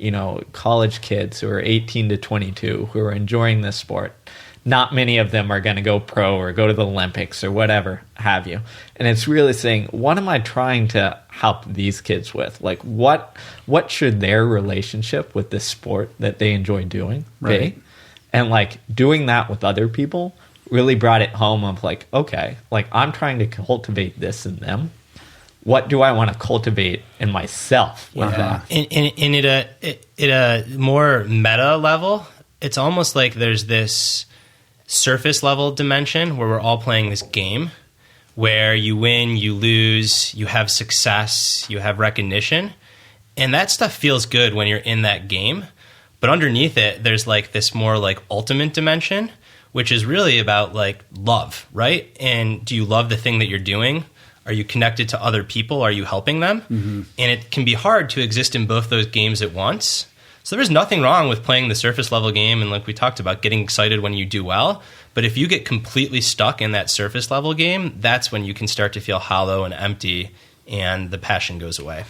college kids who are 18 to 22 who are enjoying this sport. Not many of them are going to go pro or go to the Olympics or whatever have you. And it's really saying, what am I trying to help these kids with? Like, what should their relationship with this sport that they enjoy doing be? And, like, doing that with other people really brought it home of, like, okay, like, I'm trying to cultivate this in them. What do I want to cultivate in myself with that? In at a more meta level, it's almost like there's this surface level dimension where we're all playing this game where you win, you lose, you have success, you have recognition. And that stuff feels good when you're in that game. But underneath it, there's like this more like ultimate dimension, which is really about like love, right? And do you love the thing that you're doing? Are you connected to other people? Are you helping them? Mm-hmm. And it can be hard to exist in both those games at once. So there's nothing wrong with playing the surface level game and like we talked about, getting excited when you do well. But if you get completely stuck in that surface level game, that's when you can start to feel hollow and empty and the passion goes away.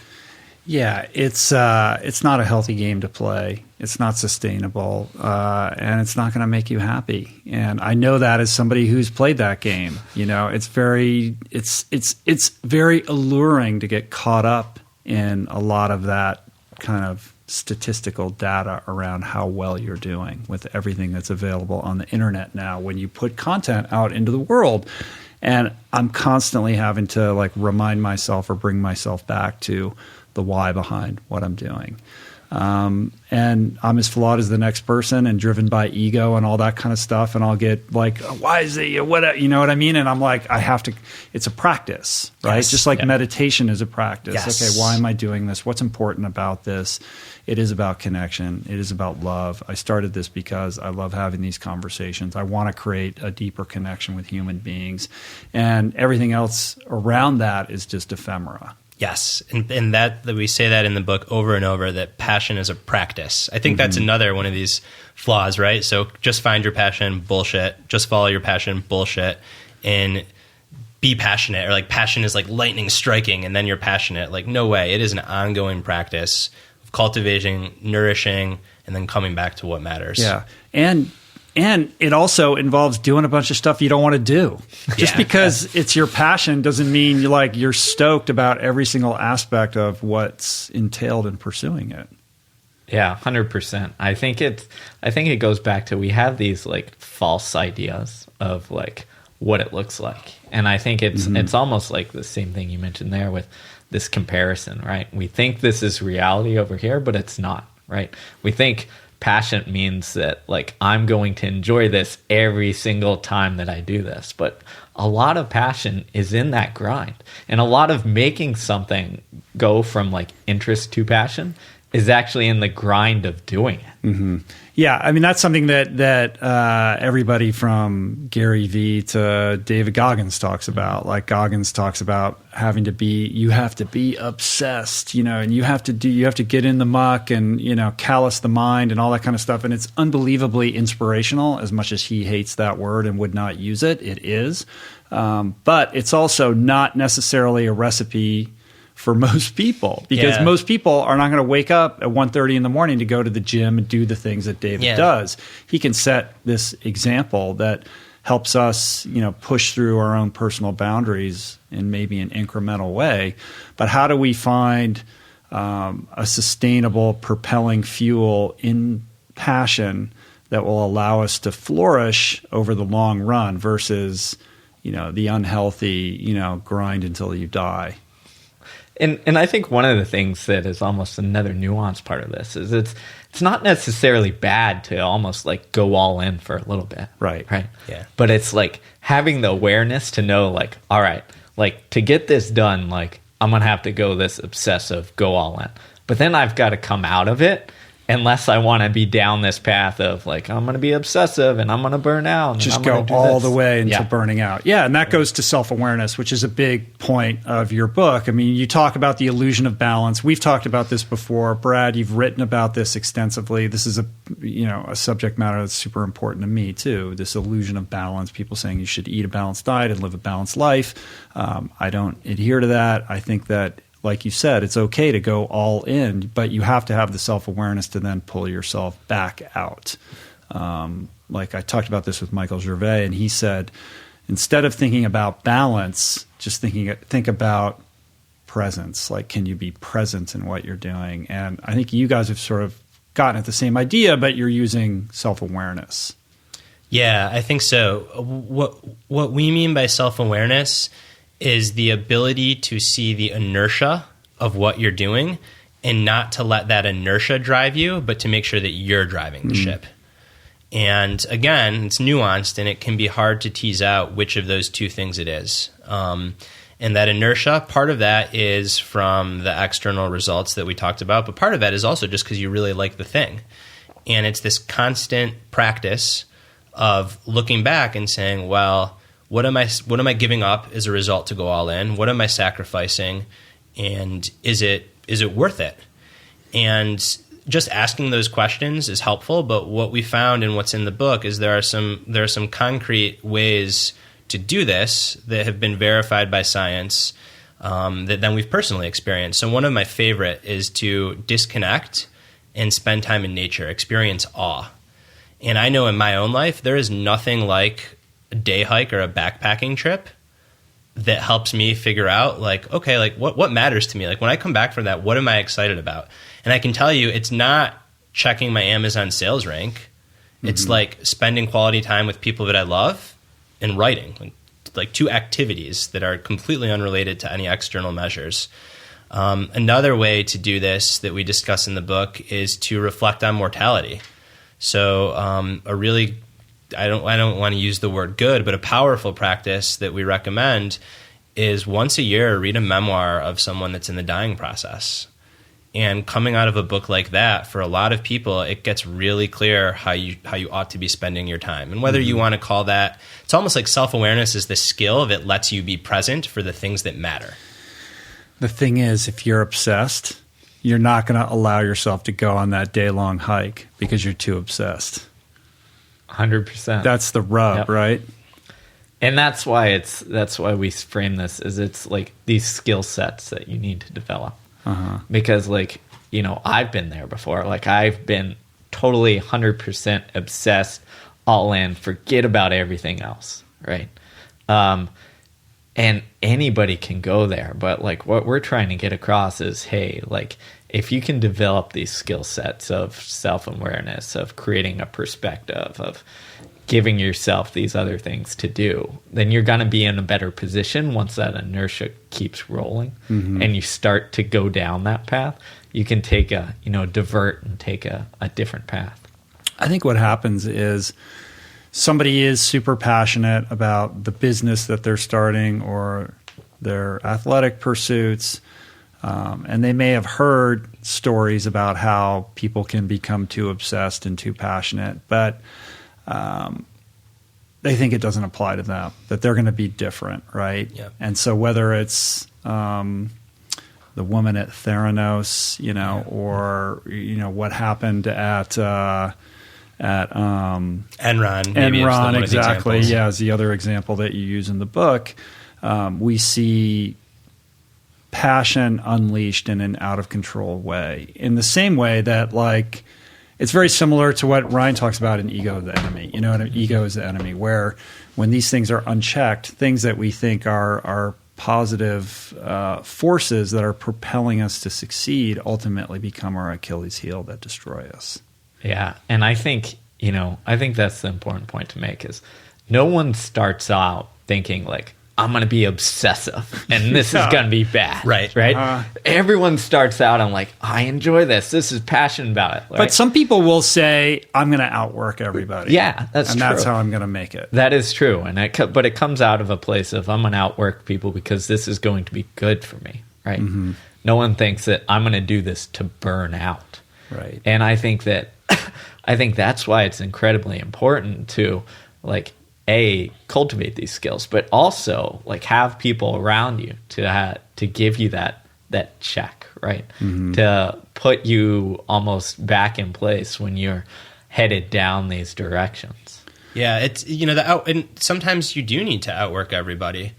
Yeah, it's not a healthy game to play. It's not sustainable, and it's not going to make you happy. And I know that as somebody who's played that game. You know, it's very alluring to get caught up in a lot of that kind of statistical data around how well you're doing with everything that's available on the internet now when you put content out into the world. And I'm constantly having to like remind myself or bring myself back to the why behind what I'm doing. And I'm as flawed as the next person and driven by ego and all that kind of stuff. And I'll get like, why is it, what, you know what I mean? And I'm like, I have to, it's a practice, right? Yes, just like meditation is a practice. Yes. Okay, why am I doing this? What's important about this? It is about connection. It is about love. I started this because I love having these conversations. I want to create a deeper connection with human beings. And everything else around that is just ephemera. Yes, and that we say that in the book over and over, that passion is a practice. I think that's another one of these flaws, right? So just find your passion, bullshit. Just follow your passion, bullshit. And be passionate, or like passion is like lightning striking and then you're passionate. Like no way. It is an ongoing practice of cultivating, nourishing, and then coming back to what matters. Yeah, and it also involves doing a bunch of stuff you don't want to do. Just because it's your passion doesn't mean you're stoked about every single aspect of what's entailed in pursuing it. Yeah, 100%. I think it goes back to, we have these like false ideas of like what it looks like. And I think it's almost like the same thing you mentioned there with this comparison, right? We think this is reality over here, but it's not, right? We think passion means that like I'm going to enjoy this every single time that I do this, but a lot of passion is in that grind, and a lot of making something go from like interest to passion is actually in the grind of doing it. Mm-hmm. Yeah, I mean that's something that everybody from Gary Vee to David Goggins talks about. Like Goggins talks about you have to be obsessed, and you have to get in the muck and callous the mind and all that kind of stuff. And it's unbelievably inspirational. As much as he hates that word and would not use it, it is. But it's also not necessarily a recipe for most people, because most people are not going to wake up at 1:30 in the morning to go to the gym and do the things that David does. He can set this example that helps us, push through our own personal boundaries in maybe an incremental way. But how do we find a sustainable, propelling fuel in passion that will allow us to flourish over the long run versus, the unhealthy, grind until you die? And I think one of the things that is almost another nuanced part of this is it's not necessarily bad to almost like go all in for a little bit. Right. Yeah. But it's like having the awareness to know like, all right, like to get this done, like I'm going to have to go this obsessive, go all in. But then I've got to come out of it, unless I want to be down this path of like, I'm going to be obsessive and I'm going to burn out. Just go all the way into burning out. Yeah, and that goes to self-awareness, which is a big point of your book. I mean, you talk about the illusion of balance. We've talked about this before. Brad, you've written about this extensively. This is a subject matter that's super important to me too, this illusion of balance. People saying you should eat a balanced diet and live a balanced life. I don't adhere to that. I think that, like you said, it's okay to go all in, but you have to have the self-awareness to then pull yourself back out. Like I talked about this with Michael Gervais, and he said, instead of thinking about balance, just think about presence. Like, can you be present in what you're doing? And I think you guys have sort of gotten at the same idea, but you're using self-awareness. Yeah, I think so. What we mean by self-awareness is the ability to see the inertia of what you're doing and not to let that inertia drive you, but to make sure that you're driving the ship. And again, it's nuanced, and it can be hard to tease out which of those two things it is. And that inertia, part of that is from the external results that we talked about, but part of that is also just because you really like the thing. And it's this constant practice of looking back and saying, well, what am I giving up as a result to go all in? What am I sacrificing? And is it worth it? And just asking those questions is helpful, but what we found and what's in the book is there are some concrete ways to do this that have been verified by science that then we've personally experienced. So one of my favorite is to disconnect and spend time in nature, experience awe. And I know in my own life, there is nothing like a day hike or a backpacking trip that helps me figure out what matters to me. Like when I come back from that, what am I excited about? And I can tell you, it's not checking my Amazon sales rank. It's like spending quality time with people that I love and writing, like two activities that are completely unrelated to any external measures. Another way to do this that we discuss in the book is to reflect on mortality. So I don't want to use the word good, but a powerful practice that we recommend is once a year read a memoir of someone that's in the dying process. And coming out of a book like that, for a lot of people, it gets really clear how you ought to be spending your time. And whether you want to call that, it's almost like self-awareness is the skill that lets you be present for the things that matter. The thing is, if you're obsessed, you're not going to allow yourself to go on that day-long hike because you're too obsessed. 100%. That's the rub, right? And that's why we frame this as it's like these skill sets that you need to develop. Because I've been there before. Like I've been totally 100% obsessed, all in, forget about everything else, right? And anybody can go there, but like what we're trying to get across is, hey, like if you can develop these skill sets of self-awareness, of creating a perspective, of giving yourself these other things to do, then you're going to be in a better position once that inertia keeps rolling and you start to go down that path. You can take divert and take a different path. I think what happens is somebody is super passionate about the business that they're starting or their athletic pursuits, and they may have heard stories about how people can become too obsessed and too passionate, but they think it doesn't apply to them, that they're going to be different, right? Yep. And so whether it's the woman at Theranos, or what happened at Enron. Enron, exactly. Yeah, is the other example that you use in the book. We see passion unleashed in an out of control way, in the same way that it's very similar to what Ryan talks about in Ego the Enemy. Ego is the enemy, where when these things are unchecked, things that we think are positive forces that are propelling us to succeed ultimately become our Achilles heel that destroy us. Yeah, and I think that's the important point to make is no one starts out thinking like, I'm going to be obsessive and this is going to be bad. Right. Everyone starts out, I'm like, I enjoy this. This is passionate about it. Right? But some people will say, I'm going to outwork everybody. Yeah, that's true. And that's how I'm going to make it. That is true. But it comes out of a place of I'm going to outwork people because this is going to be good for me. Right. Mm-hmm. No one thinks that I'm going to do this to burn out. Right. And I think that's why it's incredibly important to cultivate these skills, but also have people around you to give you that check, right? Mm-hmm. To put you almost back in place when you're headed down these directions. Yeah, it's and sometimes you do need to outwork everybody.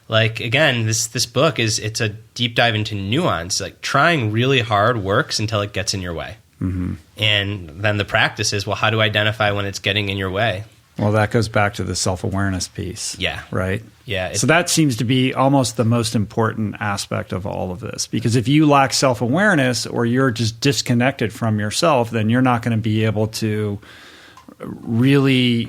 Yeah. Again, this book it's a deep dive into nuance. Trying really hard works until it gets in your way. Mm-hmm. And then the practice is, well, how do I identify when it's getting in your way? Well, that goes back to the self-awareness piece. Yeah. Right? Yeah. So that seems to be almost the most important aspect of all of this. Because if you lack self-awareness or you're just disconnected from yourself, then you're not going to be able to really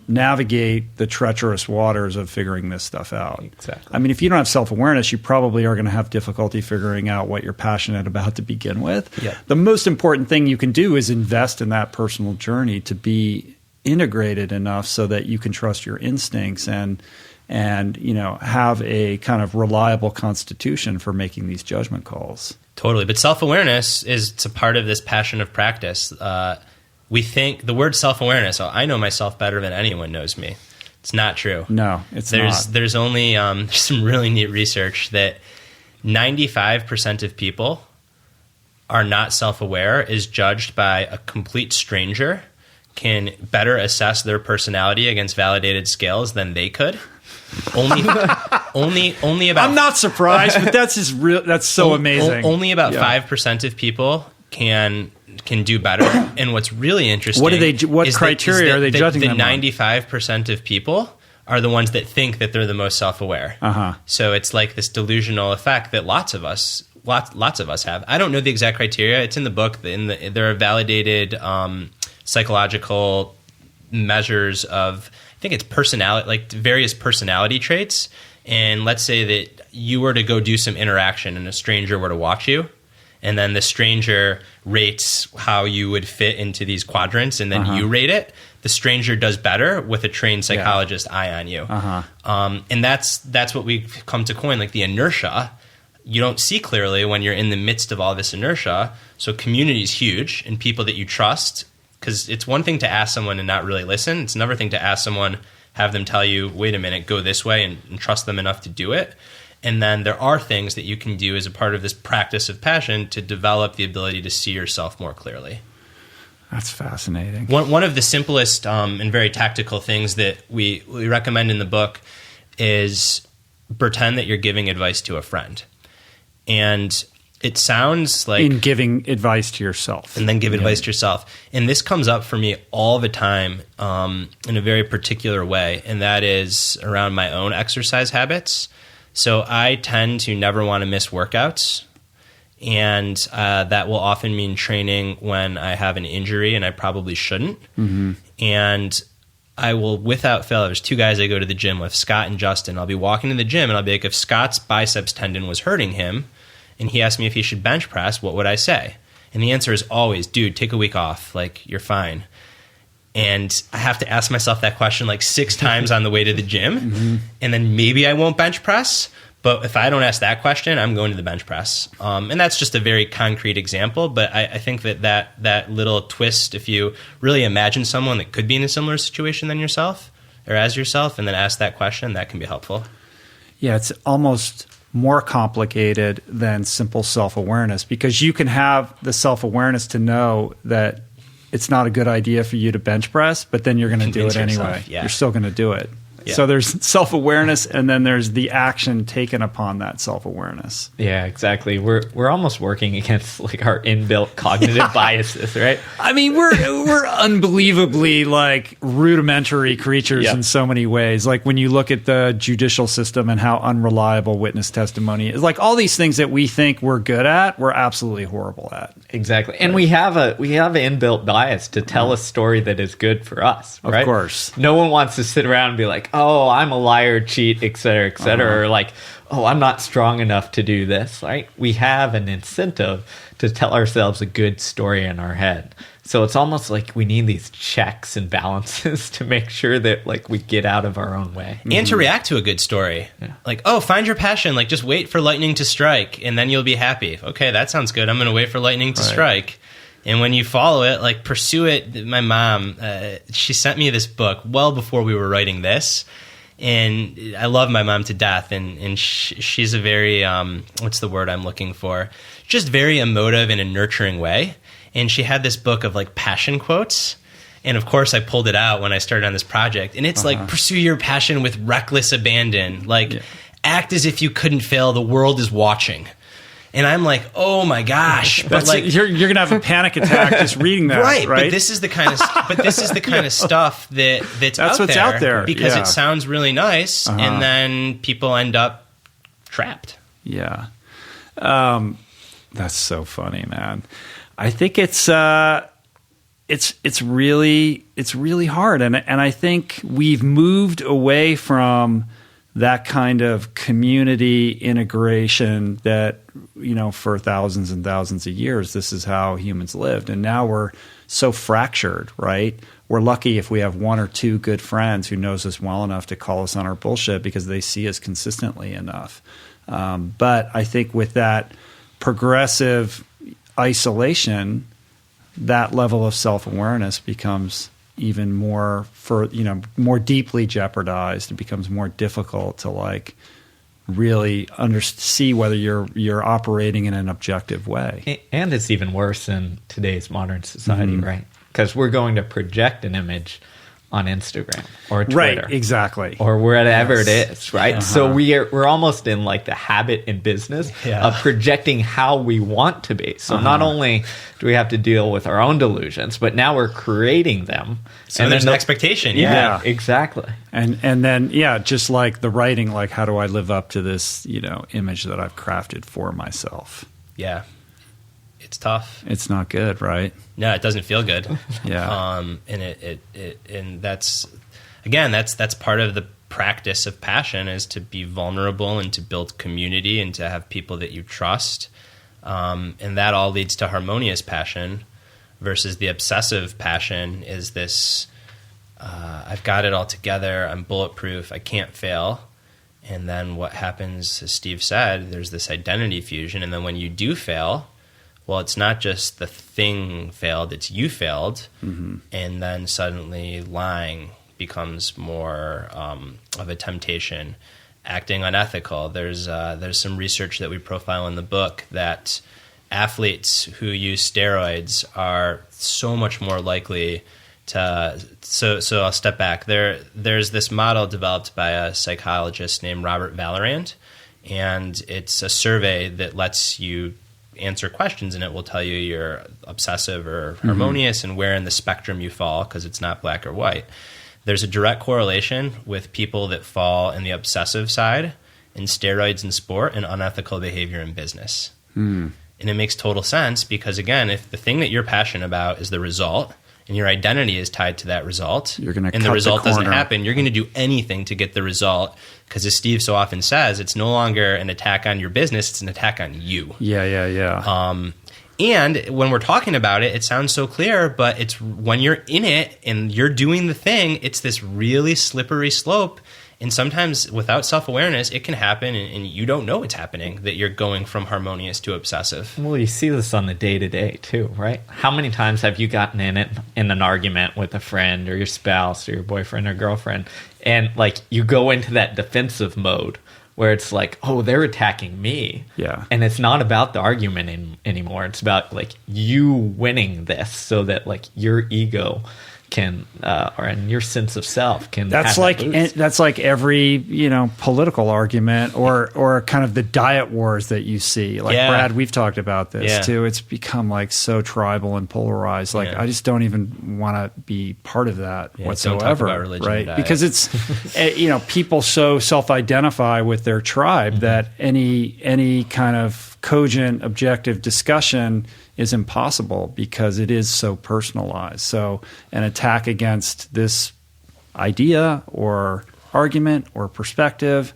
navigate the treacherous waters of figuring this stuff out. Exactly. I mean, if you don't have self-awareness, you probably are going to have difficulty figuring out what you're passionate about to begin with. Yeah. The most important thing you can do is invest in that personal journey to be integrated enough so that you can trust your instincts and have a kind of reliable constitution for making these judgment calls. Totally. But self-awareness it's a part of this passion of practice. We think the word self-awareness, I know myself better than anyone knows me. It's not true. No, not. There's only there's some really neat research that 95% of people are not self-aware is judged by a complete stranger can better assess their personality against validated scales than they could. Only about. I'm not surprised, but that's so amazing. Only about 5% of people can do better. And what's really interesting, what criteria are they judging them on? The 95% of people are the ones that think that they're the most self-aware. So it's like this delusional effect that lots of us have. I don't know the exact criteria. It's in the book. There are validated psychological measures of, I think it's personality, like various personality traits. And let's say that you were to go do some interaction and a stranger were to watch you, and then the stranger rates how you would fit into these quadrants, and then you rate it. The stranger does better with a trained psychologist eye on you. And that's what we've come to coin, like the inertia. You don't see clearly when you're in the midst of all this inertia. So community is huge, and people that you trust, because it's one thing to ask someone and not really listen. It's another thing to ask someone, have them tell you, wait a minute, go this way, and trust them enough to do it. And then there are things that you can do as a part of this practice of passion to develop the ability to see yourself more clearly. That's fascinating. One of the simplest and very tactical things that we recommend in the book is pretend that you're giving advice to a friend. And it sounds like... in giving advice to yourself. And then give advice to yourself. And this comes up for me all the time in a very particular way, and that is around my own exercise habits. So I tend to never want to miss workouts, and that will often mean training when I have an injury, and I probably shouldn't. And I will, without fail, there's two guys I go to the gym with, Scott and Justin. I'll be walking to the gym, and I'll be like, if Scott's biceps tendon was hurting him, and he asked me if he should bench press, what would I say? And the answer is always, dude, take a week off. Like, you're fine. And I have to ask myself that question like 6 times on the way to the gym. And then maybe I won't bench press. But if I don't ask that question, I'm going to the bench press. And that's just a very concrete example. But I think that little twist, if you really imagine someone that could be in a similar situation than yourself or as yourself, and then ask that question, that can be helpful. Yeah, it's almost more complicated than simple self-awareness, because you can have the self-awareness to know that it's not a good idea for you to bench press, but then you're going to do it anyway. You're still going to do it. Yeah. So there's self-awareness, and then there's the action taken upon that self-awareness. Yeah, exactly. We're almost working against like our inbuilt cognitive biases, right? I mean, we're unbelievably like rudimentary creatures in so many ways. Like when you look at the judicial system and how unreliable witness testimony is, like all these things that we think we're good at, we're absolutely horrible at. Exactly. And we have an inbuilt bias to tell a story that is good for us, right? Of course. No one wants to sit around and be like, oh, I'm a liar, cheat, et cetera, or like, oh, I'm not strong enough to do this, right? We have an incentive to tell ourselves a good story in our head. So it's almost like we need these checks and balances to make sure that like we get out of our own way. And to react to a good story. Yeah. Like, oh, find your passion. Like, just wait for lightning to strike, and then you'll be happy. Okay, that sounds good. I'm going to wait for lightning to strike. And when you follow it, like pursue it. My mom, she sent me this book well before we were writing this. And I love my mom to death. And she's a very, what's the word I'm looking for? Just very emotive in a nurturing way. And she had this book of like passion quotes. And of course I pulled it out when I started on this project. And it's like, pursue your passion with reckless abandon. Like act as if you couldn't fail. The world is watching. And I'm like, oh my gosh! But like, you're gonna have a panic attack just reading that, right? But this is the kind of stuff that's what's out there because it sounds really nice, and then people end up trapped. Yeah, that's so funny, man. I think it's it's really hard, and I think we've moved away from that kind of community integration that, for thousands and thousands of years, this is how humans lived. And now we're so fractured, right? We're lucky if we have one or two good friends who knows us well enough to call us on our bullshit because they see us consistently enough. But I think with that progressive isolation, that level of self-awareness becomes even more more deeply jeopardized. It becomes more difficult to really see whether you're operating in an objective way. And it's even worse in today's modern society, right? Because we're going to project an image on Instagram or Twitter, right? Exactly, or wherever it is, right? So we're almost in the habit and business of projecting how we want to be. So not only do we have to deal with our own delusions, but now we're creating them. So there's an expectation. Yeah, exactly. And then just like the writing, how do I live up to this image that I've crafted for myself? Yeah. It's tough. It's not good, right? No, it doesn't feel good. Yeah. And that's part of the practice of passion, is to be vulnerable and to build community and to have people that you trust. And that all leads to harmonious passion, versus the obsessive passion is this, I've got it all together, I'm bulletproof, I can't fail. And then what happens, as Steve said, there's this identity fusion. And then when you do fail, well, it's not just the thing failed, it's you failed. Mm-hmm. And then suddenly lying becomes more of a temptation, acting unethical. There's some research that we profile in the book that athletes who use steroids are so much more likely to... So I'll step back. There's this model developed by a psychologist named Robert Vallerand, and it's a survey that lets you answer questions, and it will tell you you're obsessive or harmonious and where in the spectrum you fall, because it's not black or white. There's a direct correlation with people that fall in the obsessive side in steroids in sport and unethical behavior in business. And it makes total sense because, again, if the thing that you're passionate about is the result and your identity is tied to that result, and the result doesn't happen, you're going to do anything to get the result. Because as Steve so often says, it's no longer an attack on your business, it's an attack on you. Yeah. And when we're talking about it, it sounds so clear, but it's when you're in it and you're doing the thing, it's this really slippery slope. And sometimes without self-awareness, it can happen and you don't know it's happening, that you're going from harmonious to obsessive. Well, you see this on the day-to-day too, right? How many times have you gotten in an argument with a friend or your spouse or your boyfriend or girlfriend, and you go into that defensive mode where it's oh, they're attacking me. Yeah. And it's not about the argument anymore. It's about you winning this so that your ego can and your sense of self can. That's that's every political argument or kind of the diet wars that you see. Brad, we've talked about this too. It's become so tribal and polarized. I just don't even want to be part of that whatsoever. Don't talk about religion, right? diet. Because it's people so self-identify with their tribe that any kind of cogent, objective discussion is impossible because it is so personalized. So an attack against this idea or argument or perspective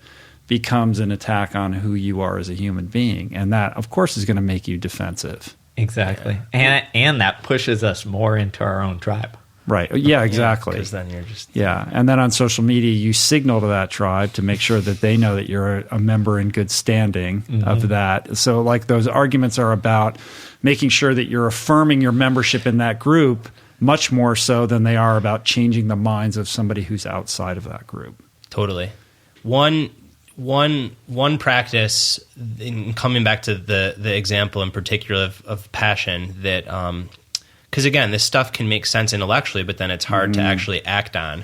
becomes an attack on who you are as a human being. And that, of course, is going to make you defensive. Exactly. And that pushes us more into our own tribe. Right. Yeah, exactly. Because then you're just... Yeah. And then on social media, you signal to that tribe to make sure that they know that you're a member in good standing of that. So those arguments are about making sure that you're affirming your membership in that group much more so than they are about changing the minds of somebody who's outside of that group. Totally. One practice, in coming back to the example in particular of passion, that because again, this stuff can make sense intellectually, but then it's hard to actually act on.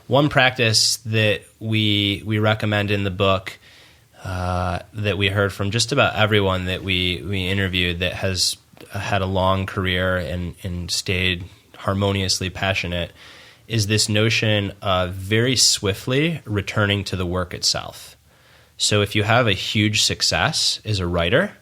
One practice that we recommend in the book that we heard from just about everyone that we interviewed that has had a long career and stayed harmoniously passionate is this notion of very swiftly returning to the work itself. So if you have a huge success as a writer,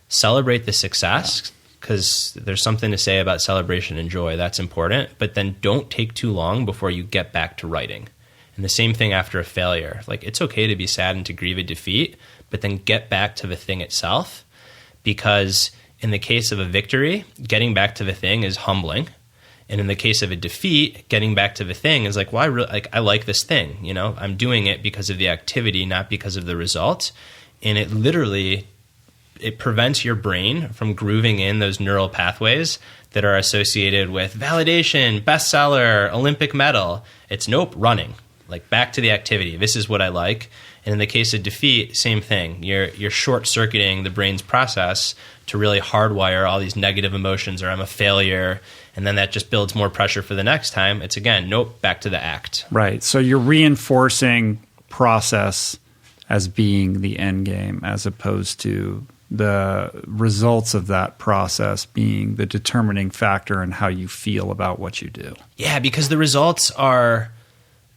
celebrate the success, because there's something to say about celebration and joy. That's important. But then don't take too long before you get back to writing. And the same thing after a failure. Like, it's okay to be sad and to grieve a defeat, but then get back to the thing itself. Because in the case of a victory, getting back to the thing is humbling. And in the case of a defeat, getting back to the thing is like, well, I like this thing. You know, I'm doing it because of the activity, not because of the result. And it literally, it prevents your brain from grooving in those neural pathways that are associated with validation, bestseller, Olympic medal. It's nope, running, like back to the activity. This is what I like. And in the case of defeat, same thing. You're short-circuiting the brain's process to really hardwire all these negative emotions, or I'm a failure, and then that just builds more pressure for the next time. It's again, nope, back to the act. Right. So you're reinforcing process as being the end game, as opposed to the results of that process being the determining factor in how you feel about what you do. Yeah, because the results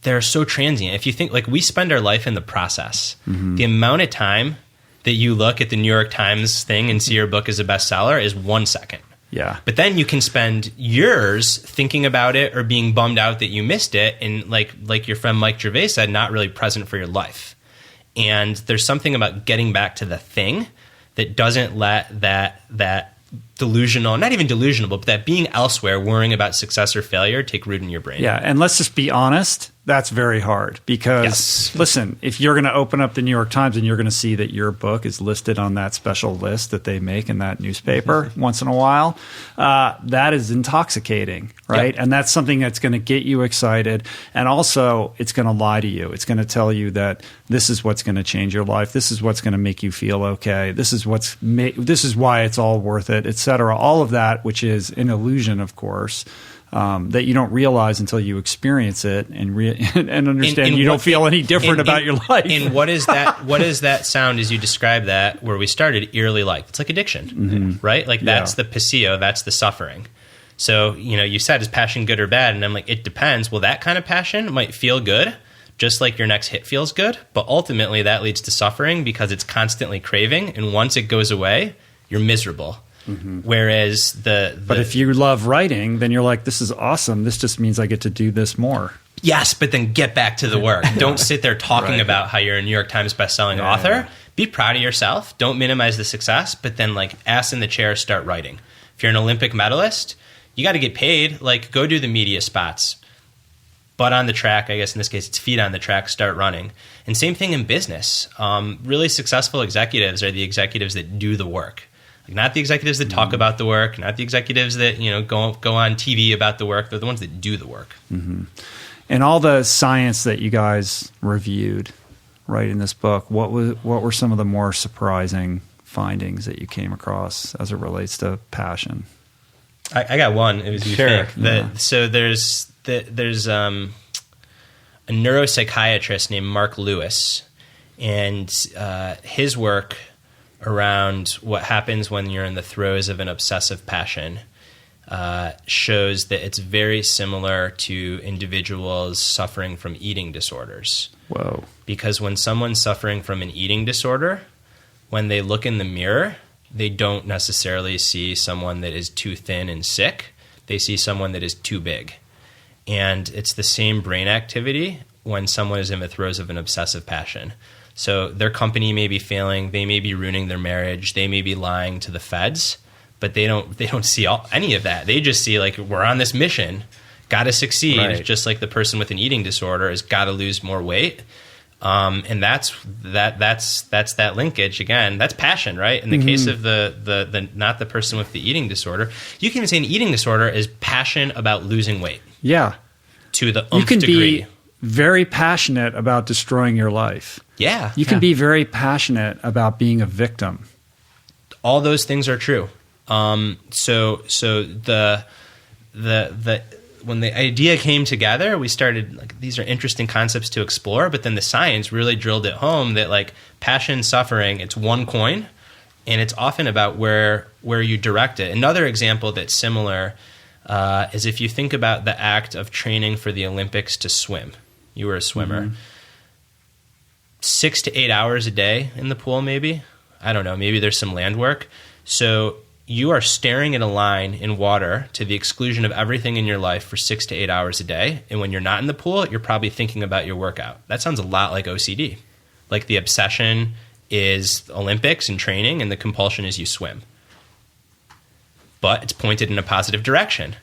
they're so transient. If you think, like, we spend our life in the process. Mm-hmm. The amount of time that you look at the New York Times thing and see your book is a bestseller is 1 second. Yeah. But then you can spend years thinking about it or being bummed out that you missed it, and like your friend Mike Gervais said, not really present for your life. And there's something about getting back to the thing that doesn't let that delusional, not even delusional, but that being elsewhere, worrying about success or failure, take root in your brain. Yeah, and let's just be honest, that's very hard because, listen, if you're going to open up the New York Times and you're going to see that your book is listed on that special list that they make in that newspaper once in a while, that is intoxicating, right? Yep. And that's something that's going to get you excited. And also, it's going to lie to you. It's going to tell you that this is what's going to change your life. This is what's going to make you feel okay. This is why it's all worth it, et cetera. All of that, which is an illusion, of course. That you don't realize until you experience it and understand you don't feel any different about your life. And what is that? What is that sound as you describe that? Where we started, eerily like it's like addiction, right? Like that's the pasio, that's the suffering. So you said, is passion good or bad? And I'm like, it depends. Well, that kind of passion might feel good, just like your next hit feels good, but ultimately that leads to suffering because it's constantly craving, and once it goes away, you're miserable. Mm-hmm. Whereas but if you love writing, then you're like, this is awesome. This just means I get to do this more. Yes, but then get back to the work. Don't sit there talking about how you're a New York Times bestselling author. Yeah. Be proud of yourself. Don't minimize the success, but then like ass in the chair, start writing. If you're an Olympic medalist, you got to get paid. Like go do the media spots. Butt on the track, I guess in this case it's feet on the track, start running. And same thing in business. Really successful executives are the executives that do the work. Not the executives that talk about the work, not the executives that go on TV about the work. They're the ones that do the work. Mm-hmm. And all the science that you guys reviewed, right, in this book, what were some of the more surprising findings that you came across as it relates to passion? I got one. It was you think. Yeah. So there's a neuropsychiatrist named Mark Lewis, and his work around what happens when you're in the throes of an obsessive passion shows that it's very similar to individuals suffering from eating disorders. Whoa. Because when someone's suffering from an eating disorder, when they look in the mirror, they don't necessarily see someone that is too thin and sick. They see someone that is too big. And it's the same brain activity when someone is in the throes of an obsessive passion. So their company may be failing, they may be ruining their marriage, they may be lying to the feds, but they don't see any of that. They just see like, we're on this mission, got to succeed, right. Just like the person with an eating disorder has got to lose more weight. And that's that linkage again. That's passion, right? In the case of the not the person with the eating disorder, you can even say an eating disorder is passion about losing weight. Yeah, to the you can degree. Be very passionate about destroying your life. Yeah. You can be very passionate about being a victim. All those things are true. So the when the idea came together, we started like, these are interesting concepts to explore, but then the science really drilled it home that like passion, suffering, it's one coin, and it's often about where you direct it. Another example that's similar is if you think about the act of training for the Olympics to swim. You were a swimmer. Mm-hmm. 6 to 8 hours a day in the pool, maybe. I don't know. Maybe there's some land work. So, you are staring at a line in water to the exclusion of everything in your life for 6 to 8 hours a day. And when you're not in the pool, you're probably thinking about your workout. That sounds a lot like OCD. Like the obsession is Olympics and training, and the compulsion is you swim. But it's pointed in a positive direction.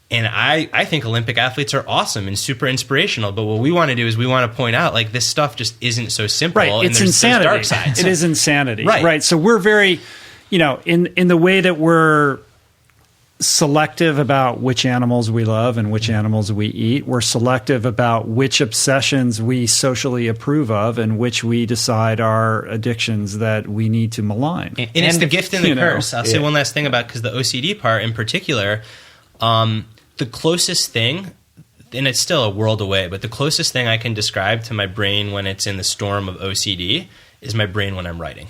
And I think Olympic athletes are awesome and super inspirational. But what we want to do is we want to point out, like, this stuff just isn't so simple. Right. And It's insanity. There's dark sides. It is insanity. Right. So we're very, in the way that we're selective about which animals we love and which animals we eat, we're selective about which obsessions we socially approve of and which we decide are addictions that we need to malign. And it's the gift and the curse. I'll say one last thing about, because the OCD part in particular, the closest thing, and it's still a world away, but the closest thing I can describe to my brain when it's in the storm of OCD is my brain when I'm writing.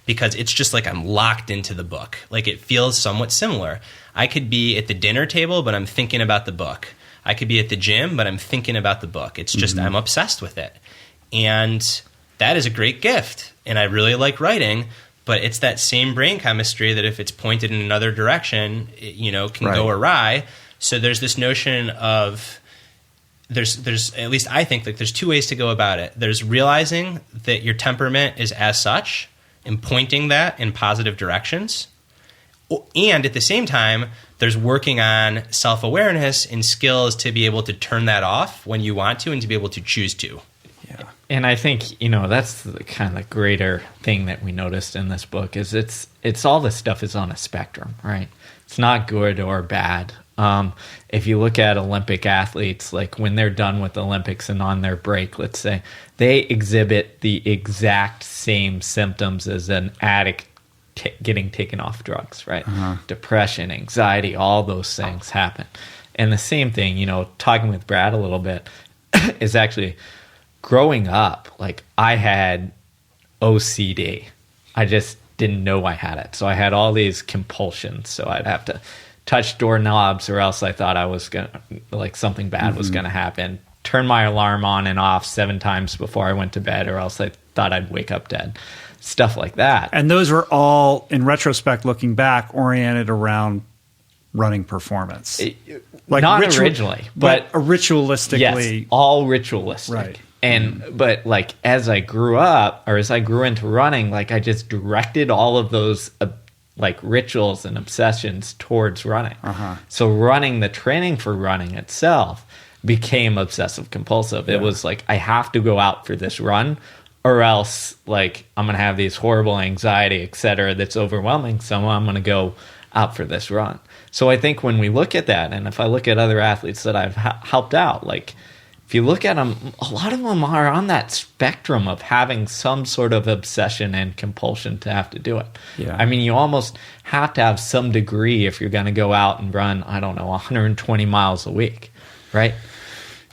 Because it's just like I'm locked into the book. Like, it feels somewhat similar. I could be at the dinner table, but I'm thinking about the book. I could be at the gym, but I'm thinking about the book. It's just, I'm obsessed with it. And that is a great gift. And I really like writing, but it's that same brain chemistry that if it's pointed in another direction, it, can go awry. So there's this notion of, there's at least I think, like, there's two ways to go about it. There's realizing that your temperament is as such and pointing that in positive directions. And at the same time, there's working on self-awareness and skills to be able to turn that off when you want to and to be able to choose to. Yeah. And I think, that's the kind of greater thing that we noticed in this book is it's all this stuff is on a spectrum, right? It's not good or bad. If you look at Olympic athletes, like when they're done with the Olympics and on their break, let's say, they exhibit the exact same symptoms as an addict getting taken off drugs, right? Depression, anxiety, all those things happen. And the same thing, talking with Brad a little bit, is actually growing up, like, I had OCD. I just didn't know I had it. So I had all these compulsions. So I'd have to touch doorknobs or else I thought I was going to, like, something bad was going to happen. Turn my alarm on and off 7 times before I went to bed or else I thought I'd wake up dead. Stuff like that. And those were all, in retrospect, looking back, oriented around running performance. Like not originally, but ritualistically. Yes, all ritualistic. Right. And but like as I grew up, or as I grew into running, like I just directed all of those like rituals and obsessions towards running. So running, the training for running itself became obsessive compulsive. It was like, I have to go out for this run or else like I'm going to have these horrible anxiety, et cetera, that's overwhelming. So I'm going to go out for this run. So I think when we look at that, and if I look at other athletes that I've helped out, like if you look at them, a lot of them are on that spectrum of having some sort of obsession and compulsion to have to do it. Yeah. I mean, you almost have to have some degree if you're going to go out and run, 120 miles a week, right?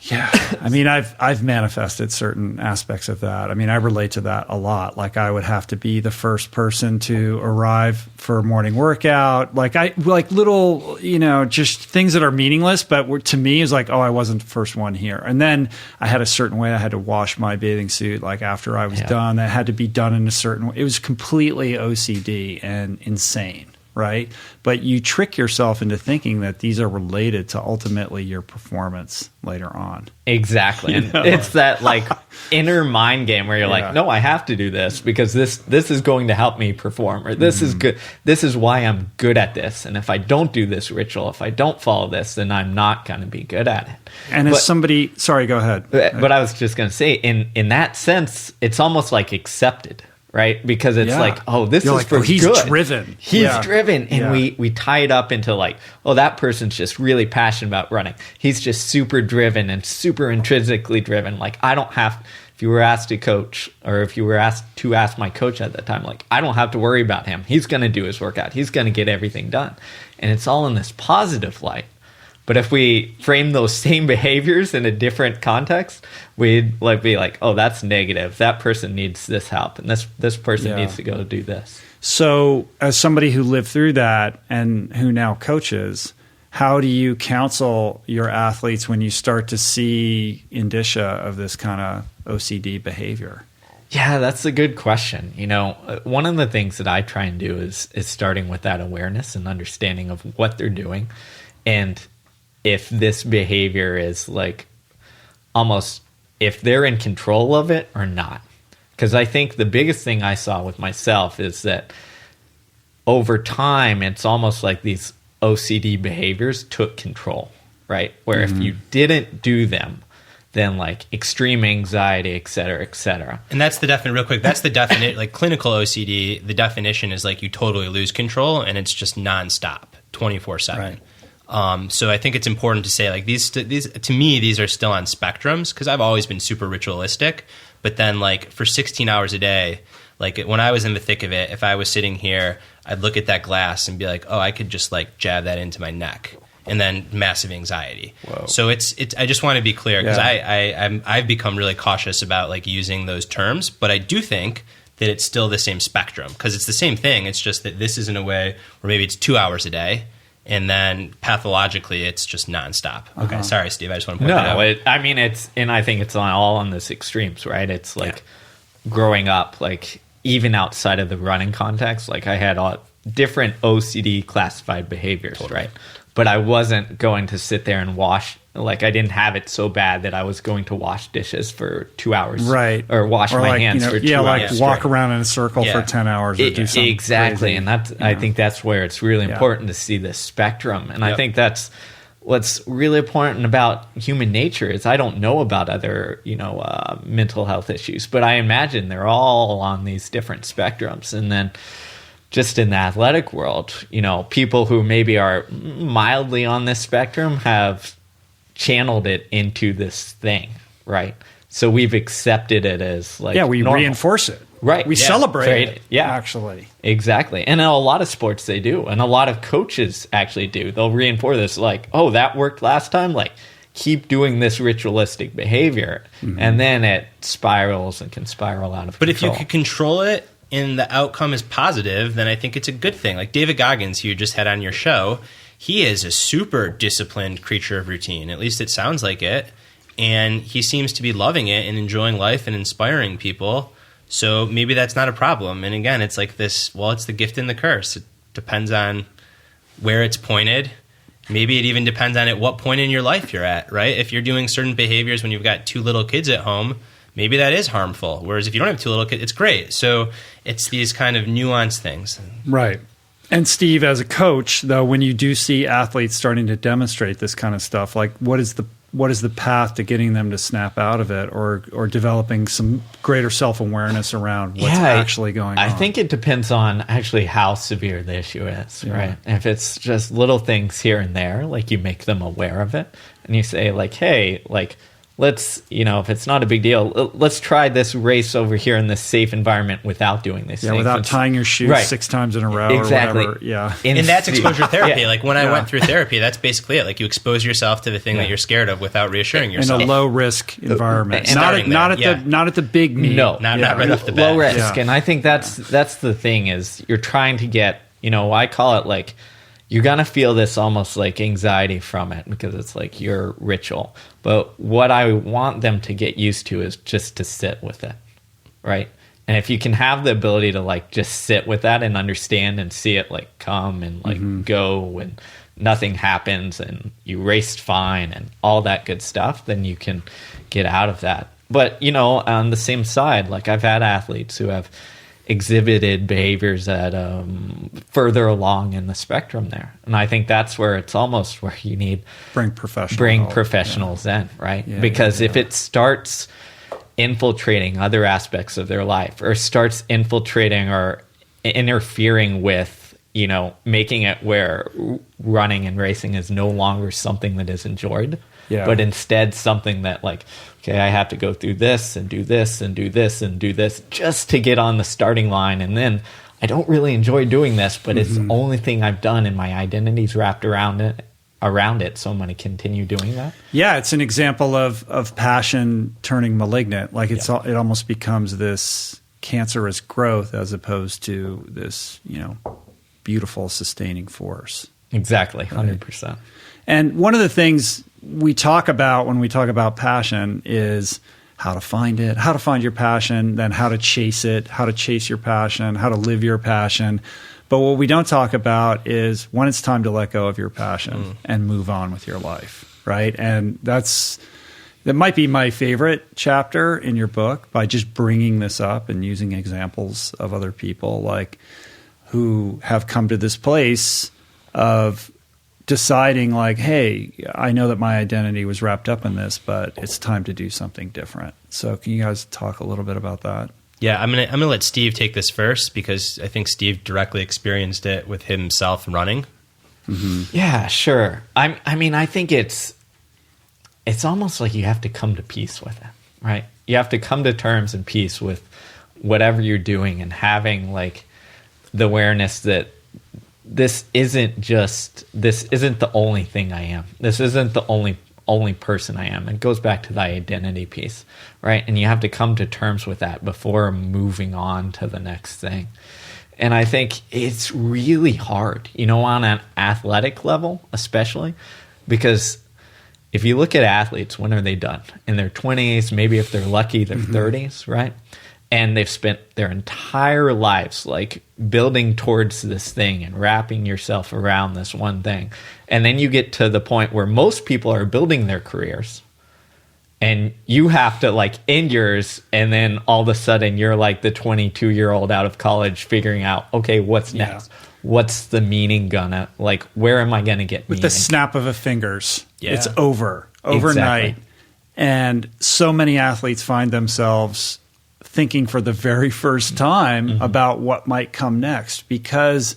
Yeah. I mean, I've manifested certain aspects of that. I mean, I relate to that a lot. Like I would have to be the first person to arrive for a morning workout. Like little, just things that are meaningless, but to me is like, oh, I wasn't the first one here. And then I had a certain way I had to wash my bathing suit. Like after I was done, that had to be done in a certain way. It was completely OCD and insane. Right. But you trick yourself into thinking that these are related to ultimately your performance later on. Exactly. And it's that like inner mind game where you're like, no, I have to do this because this is going to help me perform, or this is good. This is why I'm good at this. And if I don't do this ritual, if I don't follow this, then I'm not going to be good at it. And as somebody, sorry, go ahead. But I was just going to say, in that sense, it's almost like accepted. Right? Because it's like, oh, this is for he's good. Driven. He's driven. And we tie it up into like, oh, that person's just really passionate about running. He's just super driven and super intrinsically driven. Like, I don't have, if you were asked to coach, or if you were asked to ask my coach at that time, like, I don't have to worry about him. He's going to do his workout. He's going to get everything done. And it's all in this positive light. But if we frame those same behaviors in a different context, we'd like be like, oh, that's negative. That person needs this help, and this person needs to go do this. So as somebody who lived through that and who now coaches, how do you counsel your athletes when you start to see indicia of this kind of OCD behavior? Yeah, that's a good question. One of the things that I try and do is starting with that awareness and understanding of what they're doing. And if this behavior is like almost if they're in control of it or not. Because I think the biggest thing I saw with myself is that over time, it's almost like these OCD behaviors took control, right? Where if you didn't do them, then like extreme anxiety, et cetera, et cetera. And that's the definition, real quick, that's the definition, like clinical OCD, the definition is like you totally lose control and it's just nonstop, 24/7. Right. So I think it's important to say like these to me, these are still on spectrums because I've always been super ritualistic. But then like for 16 hours a day, like when I was in the thick of it, if I was sitting here, I'd look at that glass and be like, oh, I could just like jab that into my neck. And then massive anxiety. Whoa. So it's. I just want to be clear because I've become really cautious about like using those terms, but I do think that it's still the same spectrum because it's the same thing. It's just that this is in a way where maybe it's 2 hours a day, and then pathologically it's just nonstop. Okay, sorry, Steve. I just want to point that out. I think it's all on this extremes, right? It's like growing up, like even outside of the running context, like I had all different OCD classified behaviors, right? But I wasn't going to sit there and wash, like I didn't have it so bad that I was going to wash dishes for 2 hours. Right. Or wash my hands for 2 hours. Yeah, walk around in a circle for 10 hours or do something exactly. crazy. And I think that's where it's really important to see this spectrum. And I think that's what's really important about human nature is I don't know about other, mental health issues, but I imagine they're all on these different spectrums. And then just in the athletic world, people who maybe are mildly on this spectrum have channeled it into this thing, right? So we've accepted it as like we normal. Reinforce it. Right. We celebrate it, yeah. actually. Exactly. And in a lot of sports they do, and a lot of coaches actually do. They'll reinforce this like, oh, that worked last time, like keep doing this ritualistic behavior. And then it spirals and can spiral out of But control. if you could control it, and the outcome is positive, then I think it's a good thing. Like David Goggins, who you just had on your show, he is a super disciplined creature of routine. At least it sounds like it. And he seems to be loving it and enjoying life and inspiring people. So maybe that's not a problem. And again, it's like this, it's the gift and the curse. It depends on where it's pointed. Maybe it even depends on at what point in your life you're at, right? If you're doing certain behaviors when you've got 2 little kids at home, maybe that is harmful. Whereas if you don't have 2 little kids, it's great. So it's these kind of nuanced things. Right. And Steve, as a coach, though, when you do see athletes starting to demonstrate this kind of stuff, like what is the path to getting them to snap out of it or developing some greater self-awareness around what's actually going on? I think it depends on actually how severe the issue is, right? If it's just little things here and there, like you make them aware of it and you say like, hey, like, let's, if it's not a big deal, let's try this race over here in this safe environment without doing these things. Without tying your shoes 6 times in a row or whatever. Yeah. And that's exposure therapy. Like when I went through therapy, that's basically it. Like you expose yourself to the thing that you're scared of without reassuring yourself. In a low risk environment. Not at the big meet. No, not right off the bat. Low risk. Yeah. And I think that's the thing is you're trying to get, I call it like, you're going to feel this almost like anxiety from it because it's like your ritual. But what I want them to get used to is just to sit with it, right? And if you can have the ability to like just sit with that and understand and see it like come and like go and nothing happens and you raced fine and all that good stuff, then you can get out of that. But, on the same side, like I've had athletes who have exhibited behaviors that further along in the spectrum there, and I think that's where it's almost where you need bring professionals in, right? Because if it starts infiltrating other aspects of their life or starts infiltrating or interfering with making it where running and racing is no longer something that is enjoyed, but instead something that like, okay, I have to go through this and do this and do this and do this just to get on the starting line. And then I don't really enjoy doing this, but it's the only thing I've done and my identity's wrapped around it. So I'm going to continue doing that. Yeah, it's an example of passion turning malignant. Like it almost becomes this cancerous growth as opposed to this, beautiful sustaining force. Exactly, 100%. And one of the things we talk about when we talk about passion is how to find it, how to find your passion, then how to chase it, how to chase your passion, how to live your passion. But what we don't talk about is when it's time to let go of your passion and move on with your life, right? And that might be my favorite chapter in your book, by just bringing this up and using examples of other people like who have come to this place of deciding like, hey, I know that my identity was wrapped up in this, but it's time to do something different. So can you guys talk a little bit about that? Yeah, I'm gonna let Steve take this first, because I think Steve directly experienced it with himself running. Mm-hmm. Yeah, sure. I think it's almost like you have to come to peace with it, right? You have to come to terms and peace with whatever you're doing, and having like the awareness that this isn't the only thing I am. This isn't the only person I am. It goes back to the identity piece, right? And you have to come to terms with that before moving on to the next thing. And I think it's really hard, on an athletic level, especially, because if you look at athletes, when are they done? In their 20s, maybe if they're lucky, their 30s, right? And they've spent their entire lives like building towards this thing and wrapping yourself around this one thing. And then you get to the point where most people are building their careers, and you have to like end yours. And then all of a sudden you're like the 22-year-old out of college figuring out, okay, what's next? What's the meaning gonna, like, where am I going to get with meaning? the snap of a fingers? Yeah. It's overnight. Exactly. And so many athletes find themselves thinking for the very first time about what might come next, because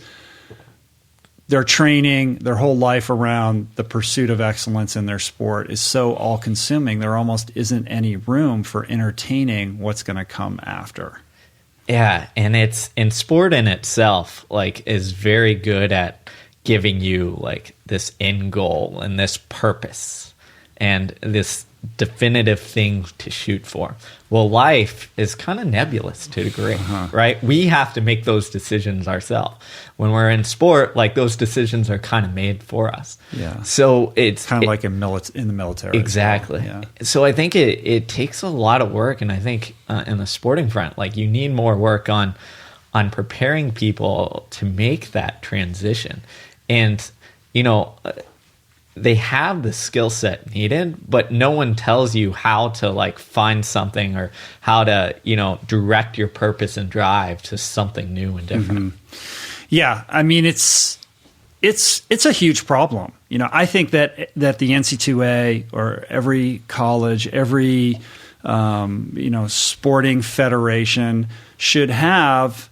their training, their whole life around the pursuit of excellence in their sport is so all-consuming, there almost isn't any room for entertaining what's going to come after. Yeah, and it's in sport in itself, like, is very good at giving you like this end goal and this purpose and this definitive thing to shoot for. Well, life is kind of nebulous to a degree, right? We have to make those decisions ourselves. When we're in sport, like, those decisions are kind of made for us. Yeah. So it's kind of like in the military. Exactly. Well. Yeah. So I think it takes a lot of work, and I think in the sporting front, like, you need more work on preparing people to make that transition. And, they have the skill set needed, but no one tells you how to like find something, or how to, direct your purpose and drive to something new and different. Yeah. I mean, it's a huge problem. I think that the NC2A, or every college, every, sporting federation should have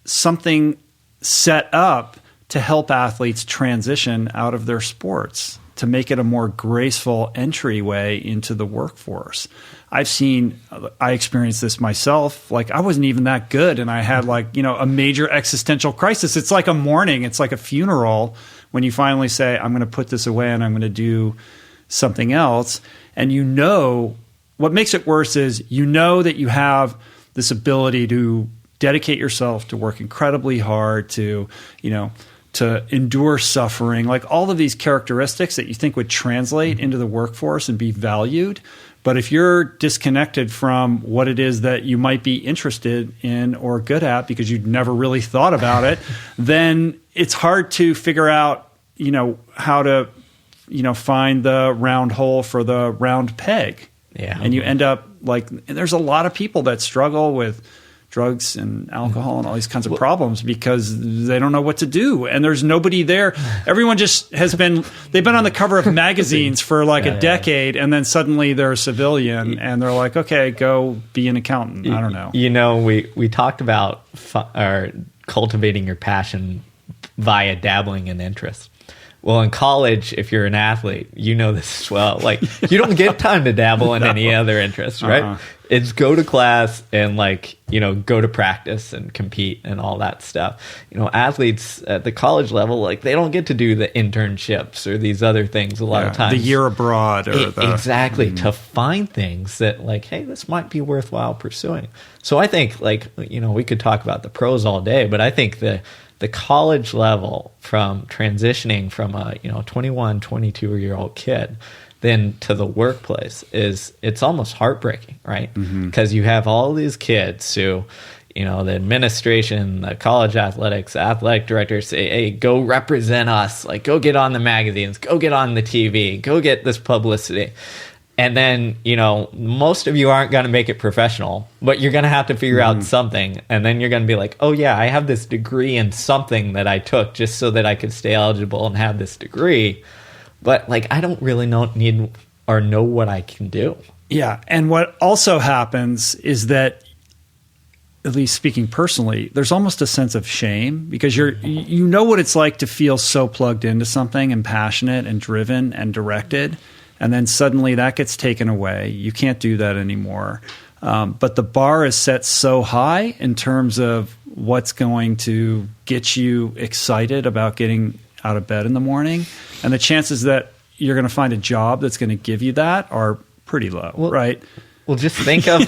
something set up to help athletes transition out of their sports, to make it a more graceful entryway into the workforce. I experienced this myself. Like, I wasn't even that good, and I had a major existential crisis. It's like a mourning. It's like a funeral when you finally say, I'm going to put this away and I'm going to do something else. And what makes it worse is that you have this ability to dedicate yourself to work incredibly hard, to endure suffering, like all of these characteristics that you think would translate into the workforce and be valued. But if you're disconnected from what it is that you might be interested in or good at, because you'd never really thought about it, then it's hard to figure out, how to, find the round hole for the round peg. Yeah. And you end up there's a lot of people that struggle with drugs and alcohol and all these kinds of problems because they don't know what to do, and there's nobody there. Everyone just they've been on the cover of magazines for a decade, and then suddenly they're a civilian and they're like, okay, go be an accountant. I don't know. We talked about cultivating your passion via dabbling in interests. Well, in college, if you're an athlete, this as well. Like, you don't get time to dabble in any other interests, right? It's go to class and go to practice and compete and all that stuff. Athletes at the college level, they don't get to do the internships or these other things a lot of times. The year abroad. Exactly. To find things that hey, this might be worthwhile pursuing. So I think we could talk about the pros all day, but I think the college level, from transitioning from a 21, 22-year-old kid then to the workplace it's almost heartbreaking, right? Because you have all these kids who, the administration, the college athletics, athletic directors say, hey, go represent us, like go get on the magazines, go get on the TV, go get this publicity. And then, most of you aren't going to make it professional, but you're going to have to figure out something. And then you're going to be like, oh yeah, I have this degree in something that I took just so that I could stay eligible and have this degree. But like, I don't really know what I can do. Yeah. And what also happens is that, at least speaking personally, there's almost a sense of shame because you know what it's like to feel so plugged into something and passionate and driven and directed. And then suddenly that gets taken away. You can't do that anymore. But the bar is set so high in terms of what's going to get you excited about getting out of bed in the morning. And the chances that you're going to find a job that's going to give you that are pretty low, right? Well, just think of,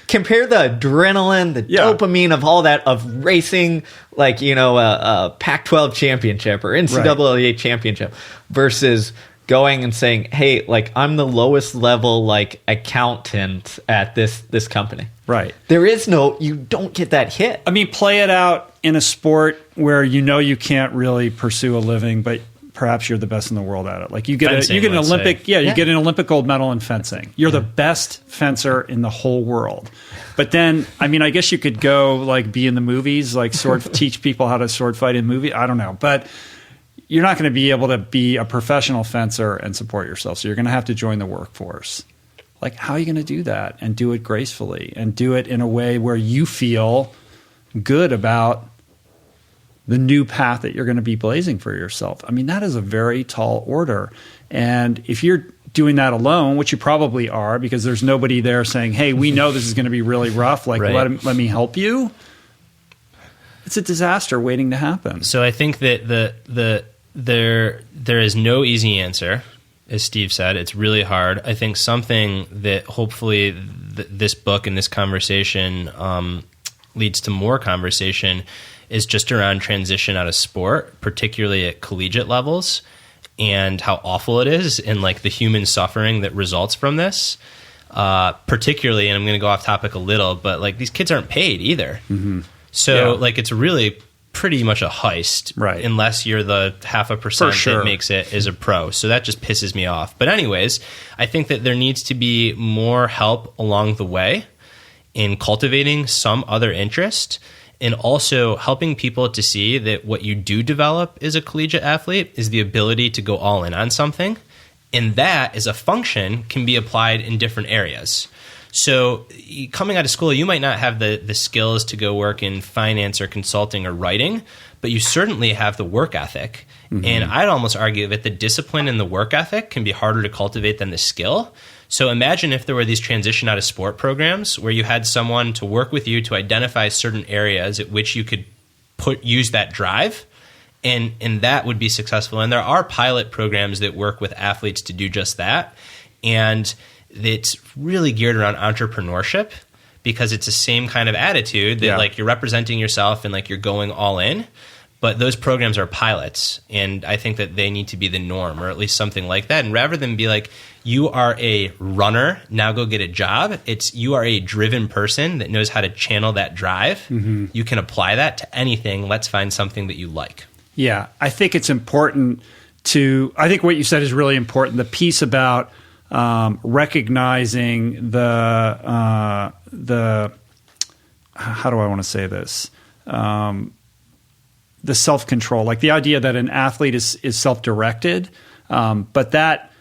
compare the adrenaline, the dopamine of all that, of racing, like, a Pac-12 championship or NCAA championship versus going and saying, hey, like, I'm the lowest level, like, accountant at this company. Right. You don't get that hit. I mean, play it out in a sport where you can't really pursue a living, but perhaps you're the best in the world at it. Like you get an Olympic, you get an Olympic gold medal in fencing. You're the best fencer in the whole world. But then, I mean, I guess you could go like be in the movies, like teach people how to sword fight in movies. I don't know, but you're not going to be able to be a professional fencer and support yourself. So you're going to have to join the workforce. Like, how are you going to do that and do it gracefully and do it in a way where you feel good about the new path that you're going to be blazing for yourself? I mean, that is a very tall order. And if you're doing that alone, which you probably are, because there's nobody there saying, hey, we know this is going to be really rough, like let me help you. It's a disaster waiting to happen. So I think that there is no easy answer. As Steve said, it's really hard. I think something that hopefully this book and this conversation leads to more conversation is just around transition out of sport, particularly at collegiate levels, and how awful it is and like the human suffering that results from this. Particularly, and I'm going to go off topic a little, but like these kids aren't paid either. So like it's really pretty much a heist, unless you're the 0.5% that makes it as a pro. So that just pisses me off. But anyways, I think that there needs to be more help along the way in cultivating some other interest, and also helping people to see that what you do develop as a collegiate athlete is the ability to go all in on something. And that as a function can be applied in different areas. So coming out of school, you might not have the skills to go work in finance or consulting or writing, but you certainly have the work ethic. And I'd almost argue that the discipline and the work ethic can be harder to cultivate than the skill. So imagine if there were these transition out of sport programs where you had someone to work with you to identify certain areas at which you could use that drive, and that would be successful. And there are pilot programs that work with athletes to do just that. And it's really geared around entrepreneurship because it's the same kind of attitude that like you're representing yourself and like you're going all in. But those programs are pilots, and I think that they need to be the norm, or at least something like that. And rather than be like, you are a runner, now go get a job, it's you are a driven person that knows how to channel that drive. You can apply that to anything. Let's find something that you like. Yeah, I think it's important I think what you said is really important. The piece about recognizing the how do I want to say this? The self-control, like the idea that an athlete is self-directed, but that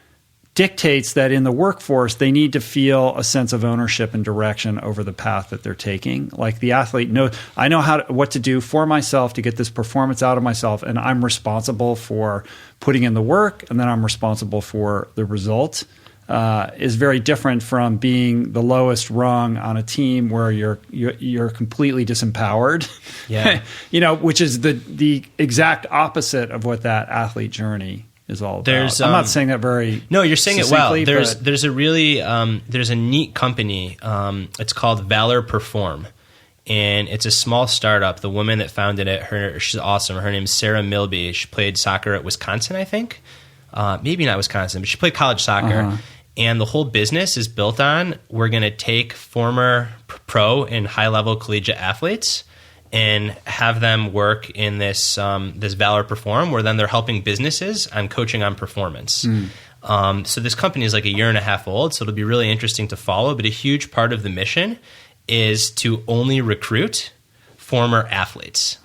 dictates that in the workforce, they need to feel a sense of ownership and direction over the path that they're taking. Like the athlete knows, I know what to do for myself to get this performance out of myself, and I'm responsible for putting in the work, and then I'm responsible for the result. Is very different from being the lowest rung on a team where you're completely disempowered. Which is the exact opposite of what that athlete journey is all about. I'm not saying that very. No, you're saying it well. There's a really there's a neat company. It's called Valor Perform, and it's a small startup. The woman that founded it, she's awesome. Her name's Sarah Milby. She played soccer at Wisconsin, I think. maybe not Wisconsin, but she played college soccer. And the whole business is built on, we're going to take former pro and high-level collegiate athletes and have them work in this Valor Perform, where then they're helping businesses on coaching on performance. So this company is like a year and a half old, so it'll be really interesting to follow. But a huge part of the mission is to only recruit former athletes.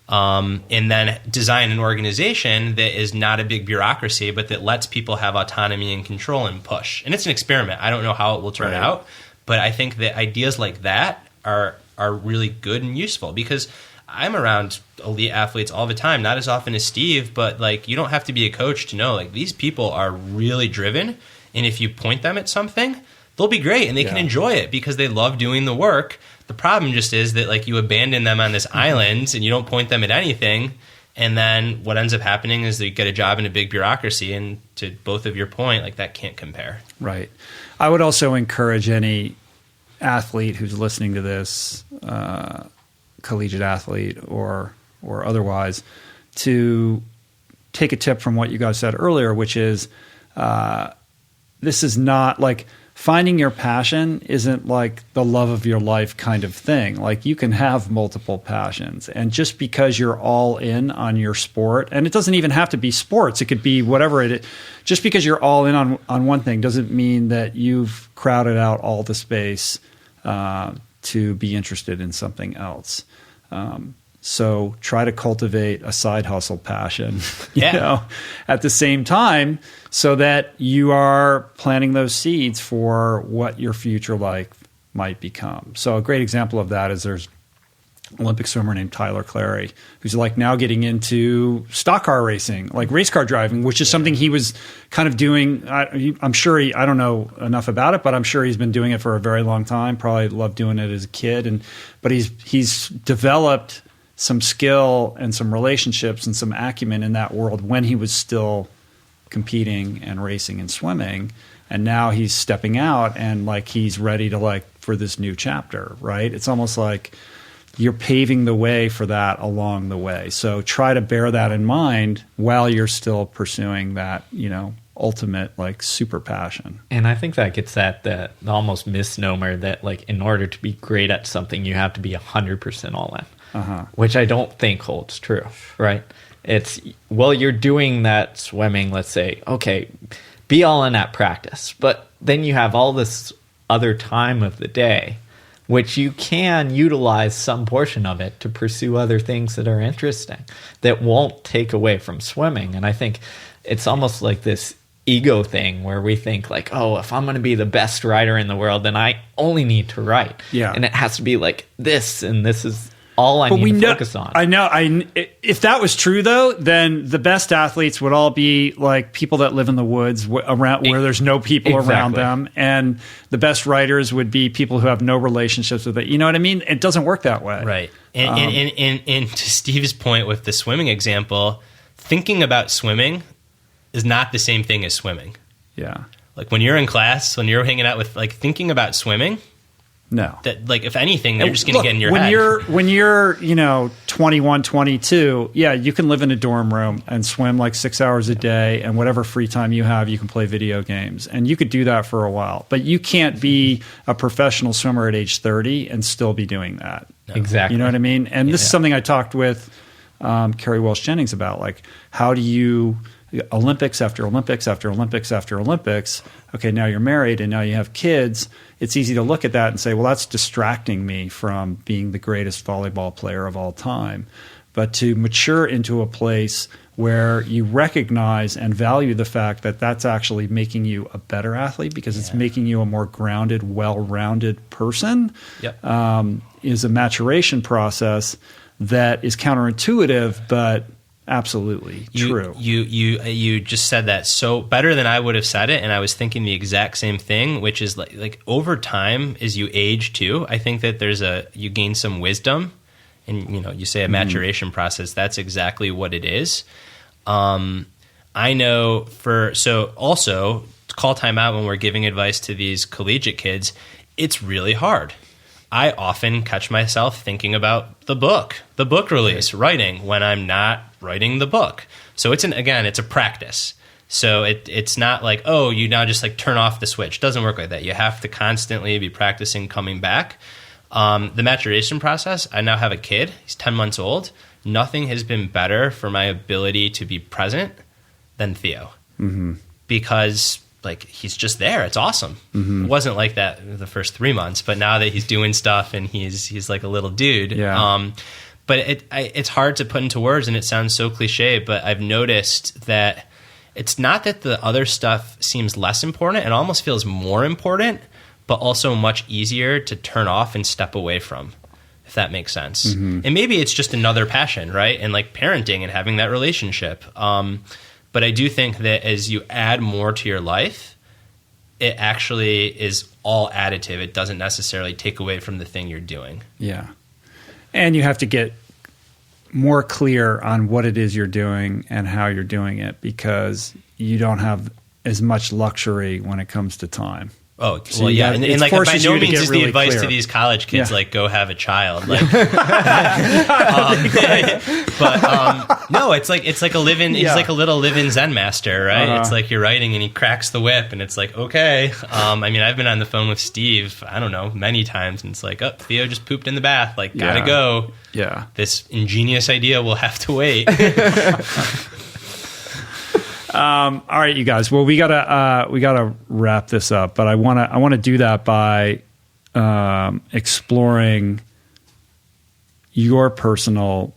And then design an organization that is not a big bureaucracy, but that lets people have autonomy and control and push. And it's an experiment. I don't know how it will turn out, but I think that ideas like that are really good and useful, because I'm around elite athletes all the time, not as often as Steve, but like, you don't have to be a coach to know, like, these people are really driven, and if you point them at something, they'll be great and they can enjoy it because they love doing the work. The problem just is that, like, you abandon them on this island and you don't point them at anything, and then what ends up happening is they get a job in a big bureaucracy, and to both of your point, like, that can't compare. Right. I would also encourage any athlete who's listening to this, collegiate athlete or otherwise, to take a tip from what you guys said earlier, which is this is not like finding your passion isn't like the love of your life kind of thing. Like, you can have multiple passions, and just because you're all in on your sport, and it doesn't even have to be sports, it could be whatever it is. Just because you're all in on one thing doesn't mean that you've crowded out all the space to be interested in something else. So try to cultivate a side hustle passion, you know, at the same time, so that you are planting those seeds for what your future life might become. So a great example of that is there's an Olympic swimmer named Tyler Clary, who's like now getting into stock car racing, like race car driving, which is something he was kind of doing. I'm sure I don't know enough about it, but I'm sure he's been doing it for a very long time. Probably loved doing it as a kid, but he's developed some skill and some relationships and some acumen in that world when he was still competing and racing and swimming. And now he's stepping out and like he's ready to like for this new chapter, right? It's almost like you're paving the way for that along the way. So try to bear that in mind while you're still pursuing that, you know, ultimate like super passion. And I think that gets at the almost misnomer that like in order to be great at something, you have to be 100% all in. Which I don't think holds true, right? It's, well, you're doing that swimming, let's say, okay, be all in at practice. But then you have all this other time of the day, which you can utilize some portion of it to pursue other things that are interesting, that won't take away from swimming. And I think it's almost like this ego thing where we think like, oh, if I'm going to be the best writer in the world, then I only need to write. Yeah. And it has to be like this, and this is all I need to focus on. I know. If that was true, though, then the best athletes would all be like people that live in the woods around where there's no people around them, and the best writers would be people who have no relationships with it. You know what I mean? It doesn't work that way, right? And to Steve's point with the swimming example, thinking about swimming is not the same thing as swimming. Yeah, like when you're in class, when you're hanging out with like thinking about swimming. No. That, like, if anything, they're just going to get in your head. When you're, 21, 22, yeah, you can live in a dorm room and swim like 6 hours a day, and whatever free time you have, you can play video games. And you could do that for a while. But you can't be a professional swimmer at age 30 and still be doing that. No. Exactly. You know what I mean? And this is something I talked with Carrie Welsh Jennings about. Like, how do you... Olympics after Olympics after Olympics after Olympics. Okay, now you're married and now you have kids. It's easy to look at that and say, well, that's distracting me from being the greatest volleyball player of all time. But to mature into a place where you recognize and value the fact that that's actually making you a better athlete because it's making you a more grounded, well-rounded person is a maturation process that is counterintuitive, but absolutely true. You just said that so better than I would have said it, and I was thinking the exact same thing, which is like over time as you age too, I think that you gain some wisdom, and you say a maturation process. That's exactly what it is. I know also to call time out when we're giving advice to these collegiate kids, it's really hard. I often catch myself thinking about the book release, writing when I'm not writing the book. So it's a practice. So it's not like, oh, you now just like turn off the switch. It doesn't work like that. You have to constantly be practicing coming back. The maturation process, I now have a kid. He's 10 months old. Nothing has been better for my ability to be present than Theo. Because like he's just there. It's awesome. It wasn't like that the first 3 months, but now that he's doing stuff and he's like a little dude. Yeah. But it's hard to put into words, and it sounds so cliche, but I've noticed that it's not that the other stuff seems less important. It almost feels more important, but also much easier to turn off and step away from, if that makes sense. And maybe it's just another passion, right? And like parenting and having that relationship. But I do think that as you add more to your life, it actually is all additive. It doesn't necessarily take away from the thing you're doing. Yeah. And you have to get more clear on what it is you're doing and how you're doing it, because you don't have as much luxury when it comes to time. Oh, so well, yeah. And like, by no means is the advice to these college kids, like, go have a child. Like, no, it's like a live-in, he's like a little live-in Zen master, right? It's like you're writing and he cracks the whip and it's like, okay. I mean, I've been on the phone with Steve, I don't know, many times, and it's like, oh, Theo just pooped in the bath. Like, gotta go. Yeah. This ingenious idea will have to wait. All right, you guys. Well, we gotta wrap this up, but I wanna do that by exploring your personal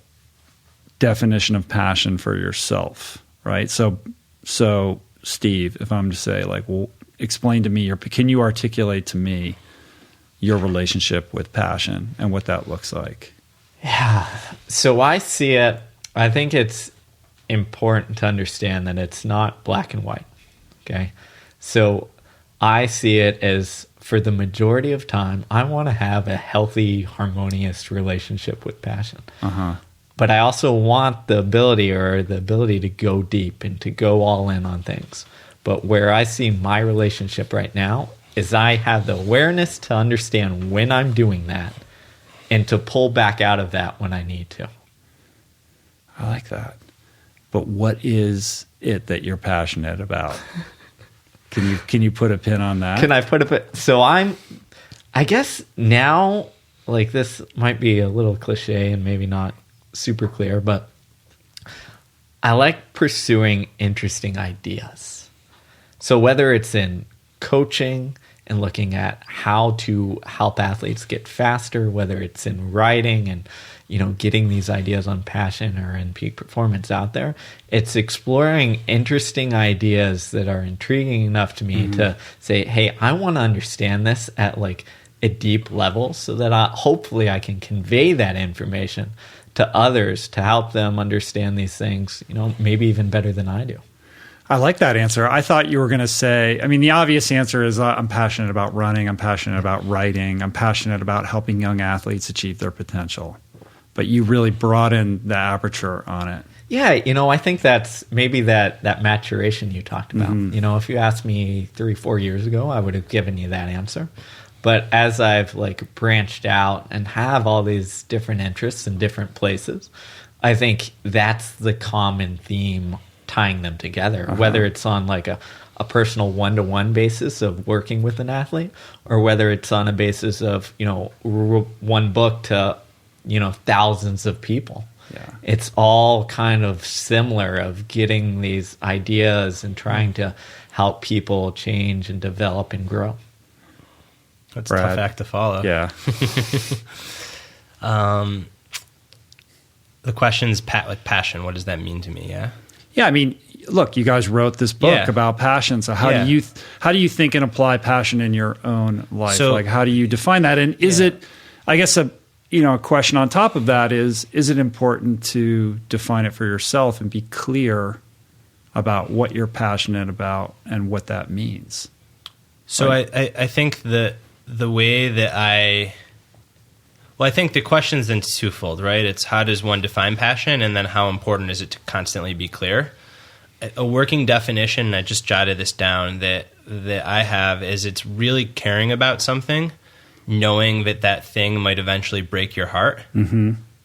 definition of passion for yourself, right? So Steve, if I'm to say, like, well, explain to me can you articulate to me your relationship with passion and what that looks like? Yeah. So I see it. I think it's important to understand that it's not black and white. Okay. So I see it as, for the majority of time, I want to have a healthy, harmonious relationship with passion. But I also want the ability to go deep and to go all in on things. But where I see my relationship right now is I have the awareness to understand when I'm doing that and to pull back out of that when I need to. I like that. But what is it that you're passionate about? Can you put a pin on that? Can I put a pin? So I guess now, like, this might be a little cliche and maybe not super clear, but I like pursuing interesting ideas. So whether it's in coaching and looking at how to help athletes get faster, whether it's in writing and getting these ideas on passion or in peak performance out there, it's exploring interesting ideas that are intriguing enough to me to say, hey, I want to understand this at like a deep level so that hopefully I can convey that information to others to help them understand these things, maybe even better than I do. I like that answer. I thought you were going to say, I mean, the obvious answer is I'm passionate about running, I'm passionate about writing, I'm passionate about helping young athletes achieve their potential. But you really broaden the aperture on it. Yeah, I think that's maybe that maturation you talked about. If you asked me 3-4 years ago, I would have given you that answer. But as I've like branched out and have all these different interests in different places, I think that's the common theme tying them together, whether it's on like a personal one-to-one basis of working with an athlete, or whether it's on a basis of, one book to thousands of people. Yeah. It's all kind of similar of getting these ideas and trying to help people change and develop and grow. That's Brad. A tough act to follow. Yeah. The question's passion. What does that mean to me? Yeah. Yeah. I mean, look, you guys wrote this book about passion. So how do you think and apply passion in your own life? So, like, how do you define that? And is it, I guess, a question on top of that is it important to define it for yourself and be clear about what you're passionate about and what that means? So I think the way that I think the question's then twofold, right? It's how does one define passion, and then how important is it to constantly be clear? A working definition, and I just jotted this down, that I have is it's really caring about something, knowing that thing might eventually break your heart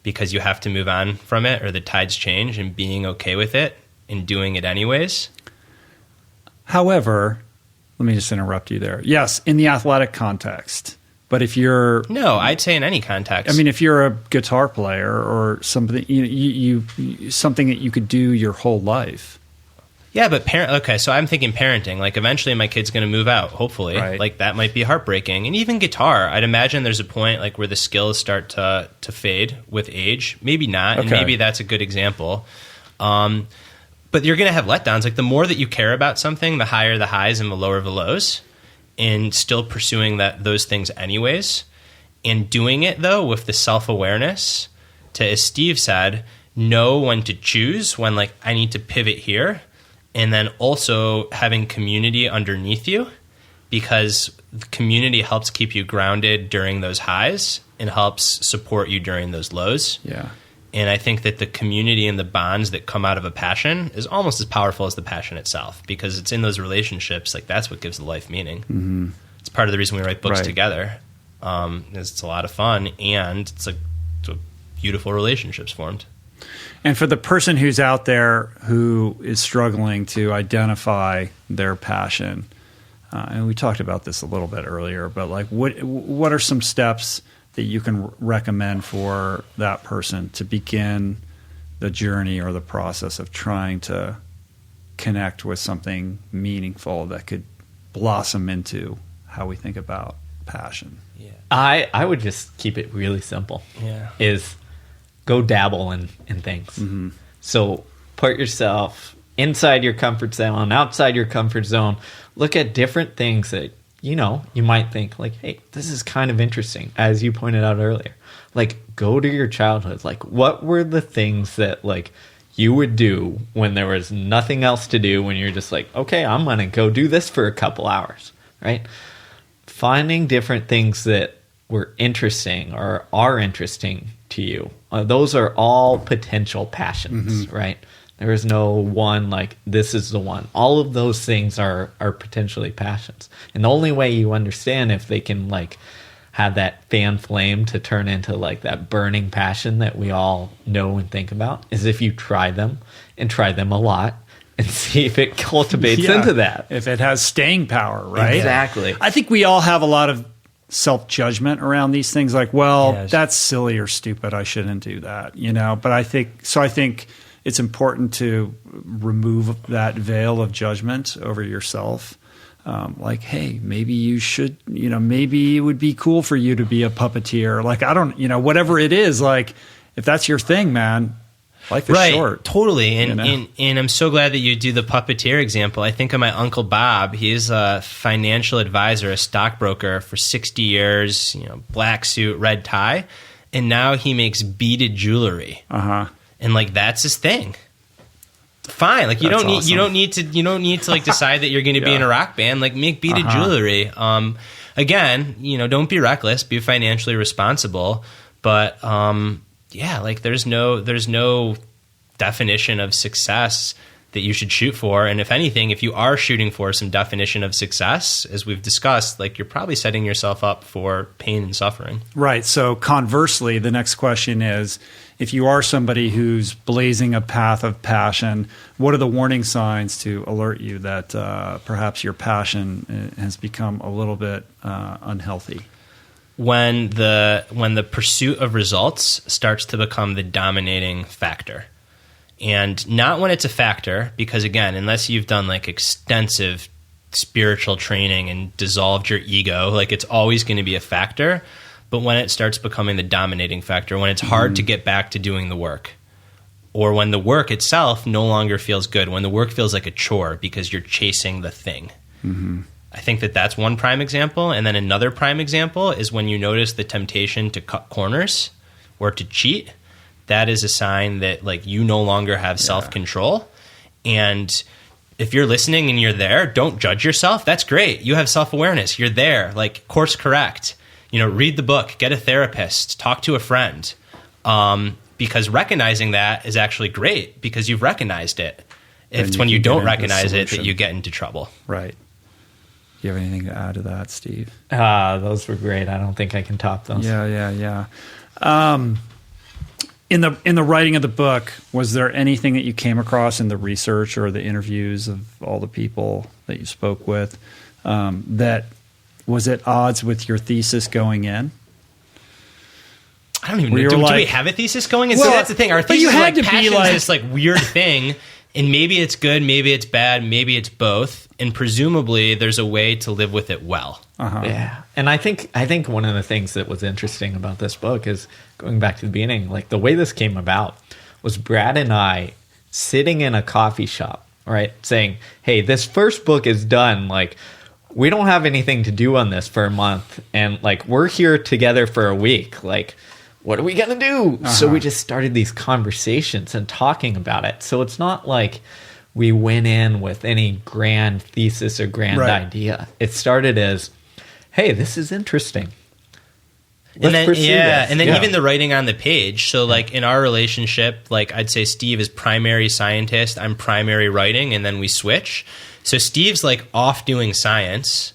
because you have to move on from it or the tides change, and being okay with it and doing it anyways. However, let me just interrupt you there. Yes, in the athletic context. But if you're... No, I'd say in any context. I mean, if you're a guitar player or something, you something that you could do your whole life. Yeah, but okay, so I'm thinking parenting. Like, eventually my kid's going to move out, hopefully. Right. Like, that might be heartbreaking. And even guitar, I'd imagine there's a point, like, where the skills start to fade with age. Maybe not, and maybe that's a good example. But you're going to have letdowns. Like, the more that you care about something, the higher the highs and the lower the lows. And still pursuing those things anyways. And doing it, though, with the self-awareness to, as Steve said, know when to choose, when, like, I need to pivot here. And then also having community underneath you, because the community helps keep you grounded during those highs and helps support you during those lows. Yeah. And I think that the community and the bonds that come out of a passion is almost as powerful as the passion itself, because it's in those relationships, like, that's what gives the life meaning. Mm-hmm. It's part of the reason we write books together. It's a lot of fun, and it's beautiful relationships formed. And for the person who's out there who is struggling to identify their passion, and we talked about this a little bit earlier, but like, what are some steps that you can recommend for that person to begin the journey or the process of trying to connect with something meaningful that could blossom into how we think about passion? Yeah. I would just keep it really simple. Yeah. Is go dabble in things. Mm-hmm. So put yourself inside your comfort zone, outside your comfort zone. Look at different things that, you might think like, hey, this is kind of interesting, as you pointed out earlier. Like, go to your childhood. Like, what were the things that, like, you would do when there was nothing else to do, when you're just like, okay, I'm going to go do this for a couple hours, right? Finding different things that were interesting or are interesting to you. Those are all potential passions, right? There is no one like, this is the one. All of those things are potentially passions. And the only way you understand if they can, like, have that fan flame to turn into, like, that burning passion that we all know and think about is if you try them, and try them a lot, and see if it cultivates into that. If it has staying power, right? Exactly. I think we all have a lot of self-judgment around these things, like, well, that's silly or stupid, I shouldn't do that, but I think it's important to remove that veil of judgment over yourself. Like, hey, maybe you should, maybe it would be cool for you to be a puppeteer. Like, I don't, whatever it is, like, if that's your thing, man, life is short. Totally. And I'm so glad that you do the puppeteer example. I think of my Uncle Bob. He's a financial advisor, a stockbroker for 60 years, black suit, red tie. And now he makes beaded jewelry. Uh-huh. And, like, that's his thing. Fine. Like, you don't need to like decide that you're going to be in a rock band. Like, make beaded jewelry. Again, don't be reckless, be financially responsible. But like, there's no definition of success that you should shoot for. And if anything, if you are shooting for some definition of success, as we've discussed, like, you're probably setting yourself up for pain and suffering. Right. So conversely, the next question is, if you are somebody who's blazing a path of passion, what are the warning signs to alert you that perhaps your passion has become a little bit unhealthy? When the pursuit of results starts to become the dominating factor. And not when it's a factor, because, again, unless you've done, like, extensive spiritual training and dissolved your ego, like, it's always going to be a factor. But when it starts becoming the dominating factor, when it's hard to get back to doing the work, or when the work itself no longer feels good, when the work feels like a chore because you're chasing the thing. Mm-hmm. I think that that's one prime example. And then another prime example is when you notice the temptation to cut corners or to cheat. That is a sign that, like, you no longer have self-control. And if you're listening and you're there, don't judge yourself. That's great. You have self-awareness. You're there. Like, course correct. Read the book, get a therapist, talk to a friend. Because recognizing that is actually great, because you've recognized it. It's when you don't recognize it that you get into trouble. Right. Do you have anything to add to that, Steve? Those were great. I don't think I can top those. Yeah. In the writing of the book, was there anything that you came across in the research or the interviews of all the people that you spoke with that was at odds with your thesis going in? I don't even know. Do we have a thesis going in? Well, so that's the thing. Our thesis is like passion is this like weird thing, and maybe it's good, maybe it's bad, maybe it's both, and presumably there's a way to live with it well. Yeah, and I think one of the things that was interesting about this book is going back to the beginning. Like the way this came about was Brad and I sitting in a coffee shop, right, saying, "Hey, this first book is done. Like, we don't have anything to do on this for a month, and like we're here together for a week. Like, what are we going to do?" So we just started these conversations and talking about it. So it's not like we went in with any grand thesis or grand idea. It started as, hey, this is interesting. And then even the writing on the page. So like in our relationship, like I'd say Steve is primary scientist, I'm primary writing, and then we switch. So Steve's like off doing science,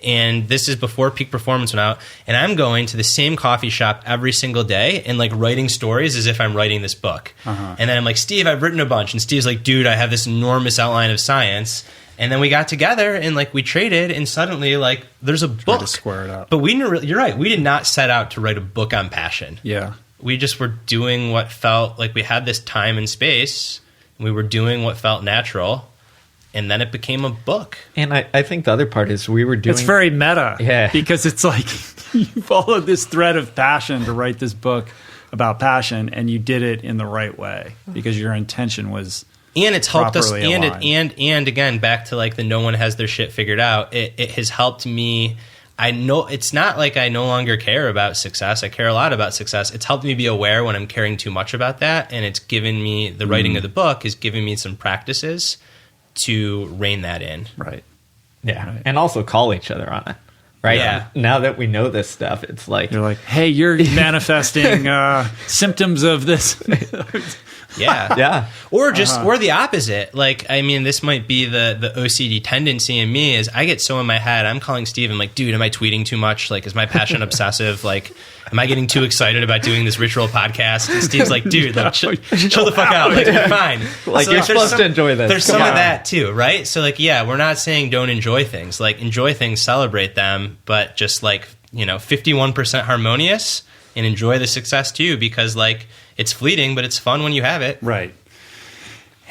and this is before Peak Performance went out, and I'm going to the same coffee shop every single day and like writing stories as if I'm writing this book. And then I'm like, Steve, I've written a bunch. And Steve's like, dude, I have this enormous outline of science. And then we got together and like we traded, and suddenly like there's a book. To square it up. But you're right. We did not set out to write a book on passion. Yeah. We just were doing what felt like we had this time and space. And we were doing what felt natural. And then it became a book. And I think the other part is we were doing... It's very meta. Yeah. Because it's like you followed this thread of passion to write this book about passion, and you did it in the right way because your intention was and it's helped us. Aligned. And again, back to like the no one has their shit figured out. It has helped me. I know it's not like I no longer care about success. I care a lot about success. It's helped me be aware when I'm caring too much about that. And it's given me, the writing of the book is giving me some practices to rein that in. Right. Yeah. Right. And also call each other on it. Right. Yeah. Now that we know this stuff, it's like... You're like, hey, you're manifesting symptoms of this. Yeah. Yeah. Or just, or the opposite. Like, I mean, this might be the OCD tendency in me is I get so in my head, I'm calling Steve, I'm like, dude, am I tweeting too much? Like, is my passion obsessive? Like, am I getting too excited about doing this ritual podcast? And Steve's like, dude, like, chill the fuck out. Like, you're fine. Like, so you're supposed to enjoy this. There's some of that too, right? So like, yeah, we're not saying don't enjoy things. Like, enjoy things, celebrate them, but just like, 51% harmonious and enjoy the success too, because like, it's fleeting, but it's fun when you have it. Right.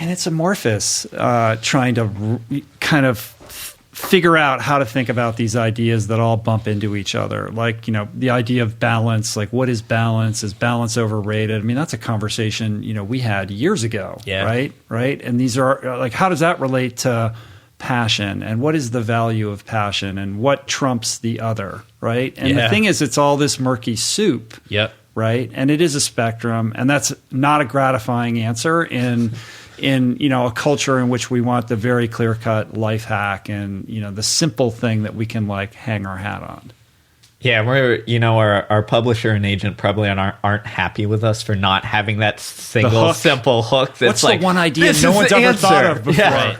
And it's amorphous, trying to kind of figure out how to think about these ideas that all bump into each other. Like, the idea of balance, like what is balance? Is balance overrated? I mean, that's a conversation, we had years ago, right? Right. And these are like, how does that relate to passion? And what is the value of passion? And what trumps the other, right? And the thing is, it's all this murky soup. Yep. Right. And it is a spectrum. And that's not a gratifying answer in a culture in which we want the very clear cut life hack and, the simple thing that we can like hang our hat on. Yeah. We're, our publisher and agent probably aren't happy with us for not having that single simple hook. That's What's the one idea no one's ever thought of before? Yeah.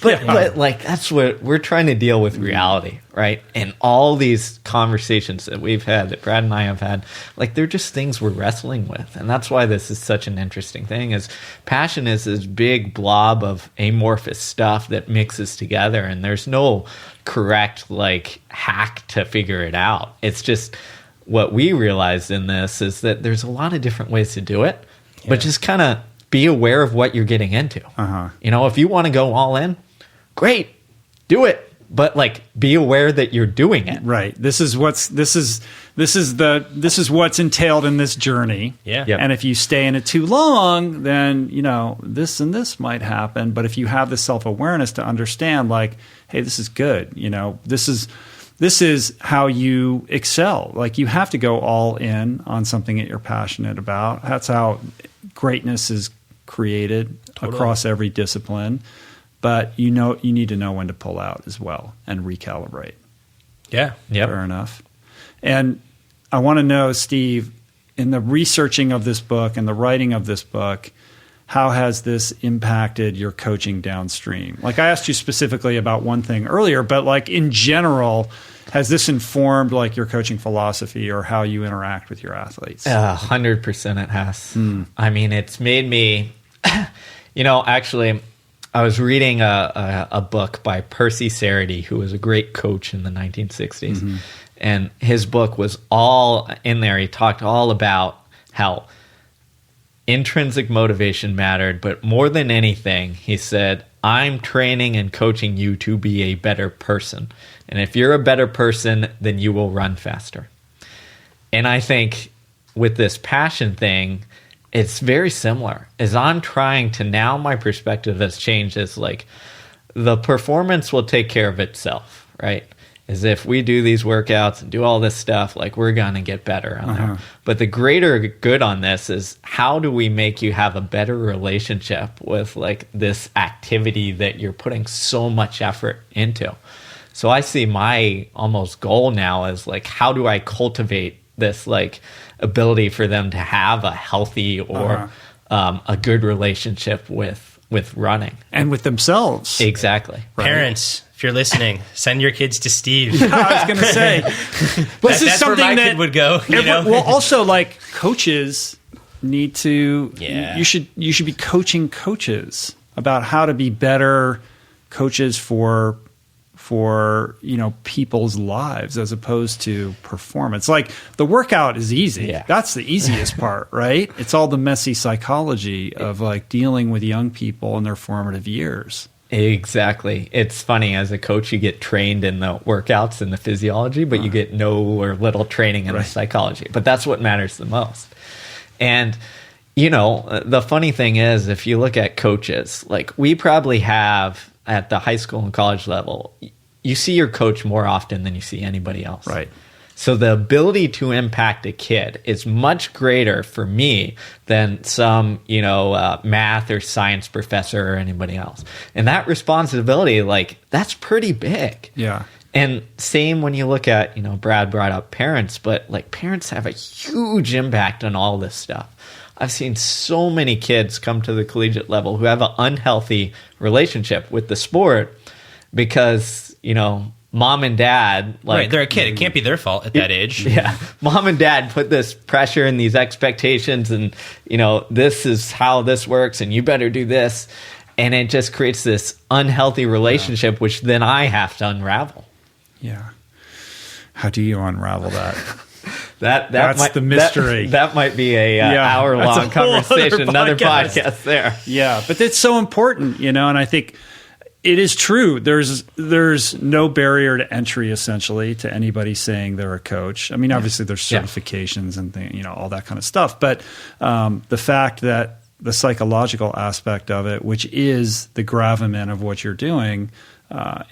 Right. But like that's what we're trying to deal with reality, right? And all these conversations that we've had, that Brad and I have had, like they're just things we're wrestling with. And that's why this is such an interesting thing is passion is this big blob of amorphous stuff that mixes together, and there's no correct like hack to figure it out. It's just what we realized in this is that there's a lot of different ways to do it, but just kind of be aware of what you're getting into. If you want to go all in, great, do it. But like, be aware that you're doing it. Right. This is what's entailed in this journey. Yeah. Yep. And if you stay in it too long, then this and this might happen. But if you have the self-awareness to understand, like, hey, this is good. This is how you excel. Like, you have to go all in on something that you're passionate about. That's how greatness is created across every discipline. But you need to know when to pull out as well and recalibrate. Yeah. Yep. Fair enough. And I want to know, Steve, in the researching of this book and the writing of this book, how has this impacted your coaching downstream? Like, I asked you specifically about one thing earlier, but like in general, has this informed like your coaching philosophy or how you interact with your athletes? 100% it has. I mean, it's made me, actually, I was reading a book by Percy Sarity, who was a great coach in the 1960s. Mm-hmm. And his book was all in there. He talked all about how intrinsic motivation mattered. But more than anything, he said, I'm training and coaching you to be a better person. And if you're a better person, then you will run faster. And I think with this passion thing, it's very similar. As I'm trying to, now my perspective has changed. It's like the performance will take care of itself, right? As if we do these workouts and do all this stuff, like we're going to get better on there. But the greater good on this is how do we make you have a better relationship with like this activity that you're putting so much effort into? So I see my almost goal now is like, how do I cultivate this like ability for them to have a healthy or a good relationship with running and with themselves? Exactly. Right. Parents, if you're listening, send your kids to Steve. I was going to say, that's where my kid would go. You know? Well, also like coaches need to. Yeah. You should be coaching coaches about how to be better coaches for people's lives as opposed to performance. Like the workout is easy. Yeah. That's the easiest part, right? It's all the messy psychology of like dealing with young people in their formative years. Exactly. It's funny, as a coach, you get trained in the workouts and the physiology, but you get no or little training in the psychology. But that's what matters the most. And the funny thing is, if you look at coaches, like we probably have at the high school and college level, you see your coach more often than you see anybody else. Right. So the ability to impact a kid is much greater for me than some, math or science professor or anybody else. And that responsibility, like, that's pretty big. Yeah. And same when you look at, Brad brought up parents, but like parents have a huge impact on all this stuff. I've seen so many kids come to the collegiate level who have an unhealthy relationship with the sport because, mom and dad, like, right, they're a kid. It can't be their fault at that age. Yeah. Mom and dad put this pressure and these expectations and, this is how this works and you better do this. And it just creates this unhealthy relationship, which then I have to unravel. Yeah. How do you unravel that? That's the mystery. That might be a hour-long conversation, another podcast there. Yeah, but it's so important, and I think it is true. There's no barrier to entry, essentially, to anybody saying they're a coach. I mean, obviously there's certifications and things, all that kind of stuff. But the fact that the psychological aspect of it, which is the gravamen of what you're doing,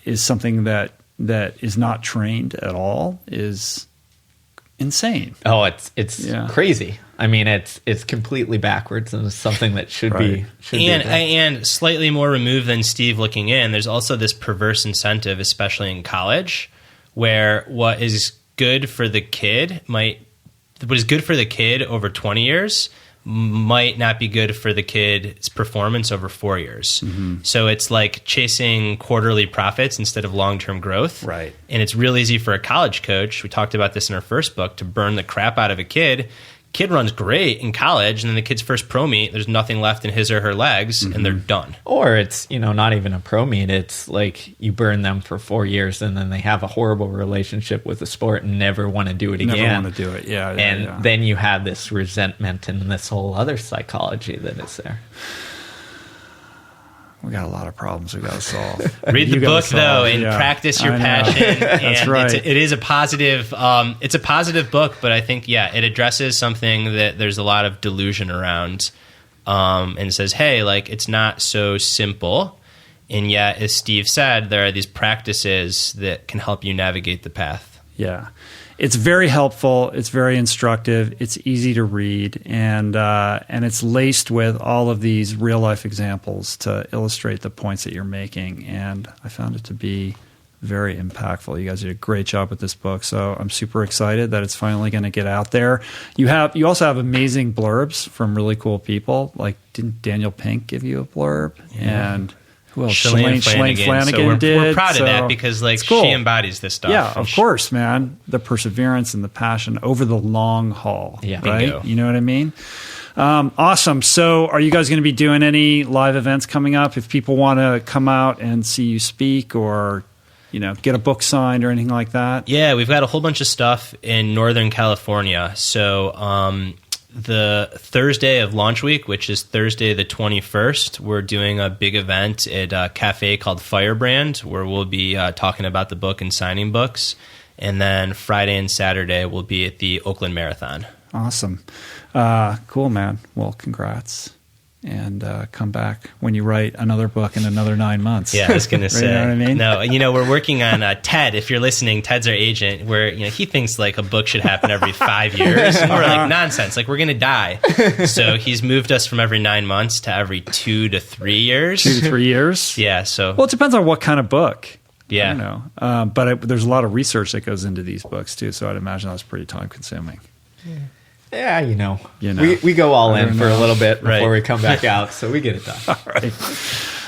is something that is not trained at all, is insane. Oh, it's crazy. I mean, it's completely backwards, and it's something that should be. And slightly more removed than Steve looking in, there's also this perverse incentive, especially in college, where what is good for the kid over 20 years might not be good for the kid's performance over 4 years. Mm-hmm. So it's like chasing quarterly profits instead of long-term growth. Right. And it's real easy for a college coach, we talked about this in our first book, to burn the crap out of a kid. Kid runs great in college, and then the kid's first pro meet, there's nothing left in his or her legs, and they're done. Or it's, not even a pro meet. It's like you burn them for 4 years, and then they have a horrible relationship with the sport and never want to do it again. Never want to do it, and then you have this resentment and this whole other psychology that is there. We got a lot of problems we got to solve. Read the book though, and practice your passion. That's right. It is a positive. It's a positive book, but I think it addresses something that there's a lot of delusion around, and says, hey, like it's not so simple. And yet, as Steve said, there are these practices that can help you navigate the path. Yeah. It's very helpful. It's very instructive. It's easy to read, and it's laced with all of these real life examples to illustrate the points that you're making. And I found it to be very impactful. You guys did a great job with this book, so I'm super excited that it's finally going to get out there. You also have amazing blurbs from really cool people. Like, didn't Daniel Pink give you a blurb? Yeah. And who else? Shalane Flanagan so we're proud of that because cool. She embodies this stuff. Yeah, of course, man. The perseverance and the passion over the long haul. Yeah. Right? Bingo. You know what I mean? Awesome. So are you guys going to be doing any live events coming up? If people want to come out and see you speak or, get a book signed or anything like that? Yeah, we've got a whole bunch of stuff in Northern California. So the Thursday of launch week, which is Thursday the 21st, we're doing a big event at a cafe called Firebrand, where we'll be talking about the book and signing books. And then Friday and Saturday we'll be at the Oakland Marathon. Awesome. Cool, man. Well, congrats. And come back when you write another book in another 9 months. Yeah, I was going to say. You know what I mean? No, we're working on Ted. If you're listening, Ted's our agent, where he thinks like a book should happen every 5 years. And we're like, nonsense. Like, we're going to die. So he's moved us from every 9 months to every 2 to 3 years. 2 to 3 years? Yeah. So well, it depends on what kind of book. Yeah. I don't know. But there's a lot of research that goes into these books too. So I'd imagine that's pretty time consuming. Yeah, we go all in for a little bit before we come back out, so we get it done.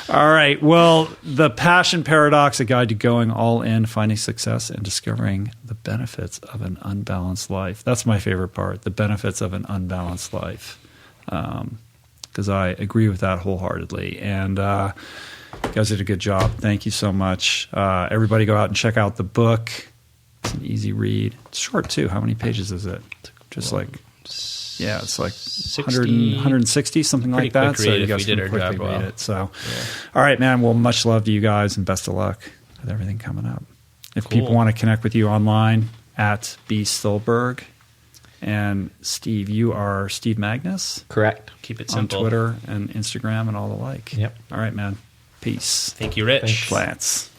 All right. Well, The Passion Paradox, a guide to going all in, finding success, and discovering the benefits of an unbalanced life. That's my favorite part, the benefits of an unbalanced life, because I agree with that wholeheartedly. And you guys did a good job. Thank you so much. Everybody go out and check out the book. It's an easy read. It's short, too. How many pages is it? Just like... Yeah, it's like 160, something like that. So you guys can quickly read it. So, all right, man. Well, much love to you guys and best of luck with everything coming up. If people want to connect with you online, at B. Stulberg. And Steve, you are Steve Magness? Correct. Keep it simple. On Twitter and Instagram and all the like. Yep. All right, man. Peace. Thank you, Rich. Plants.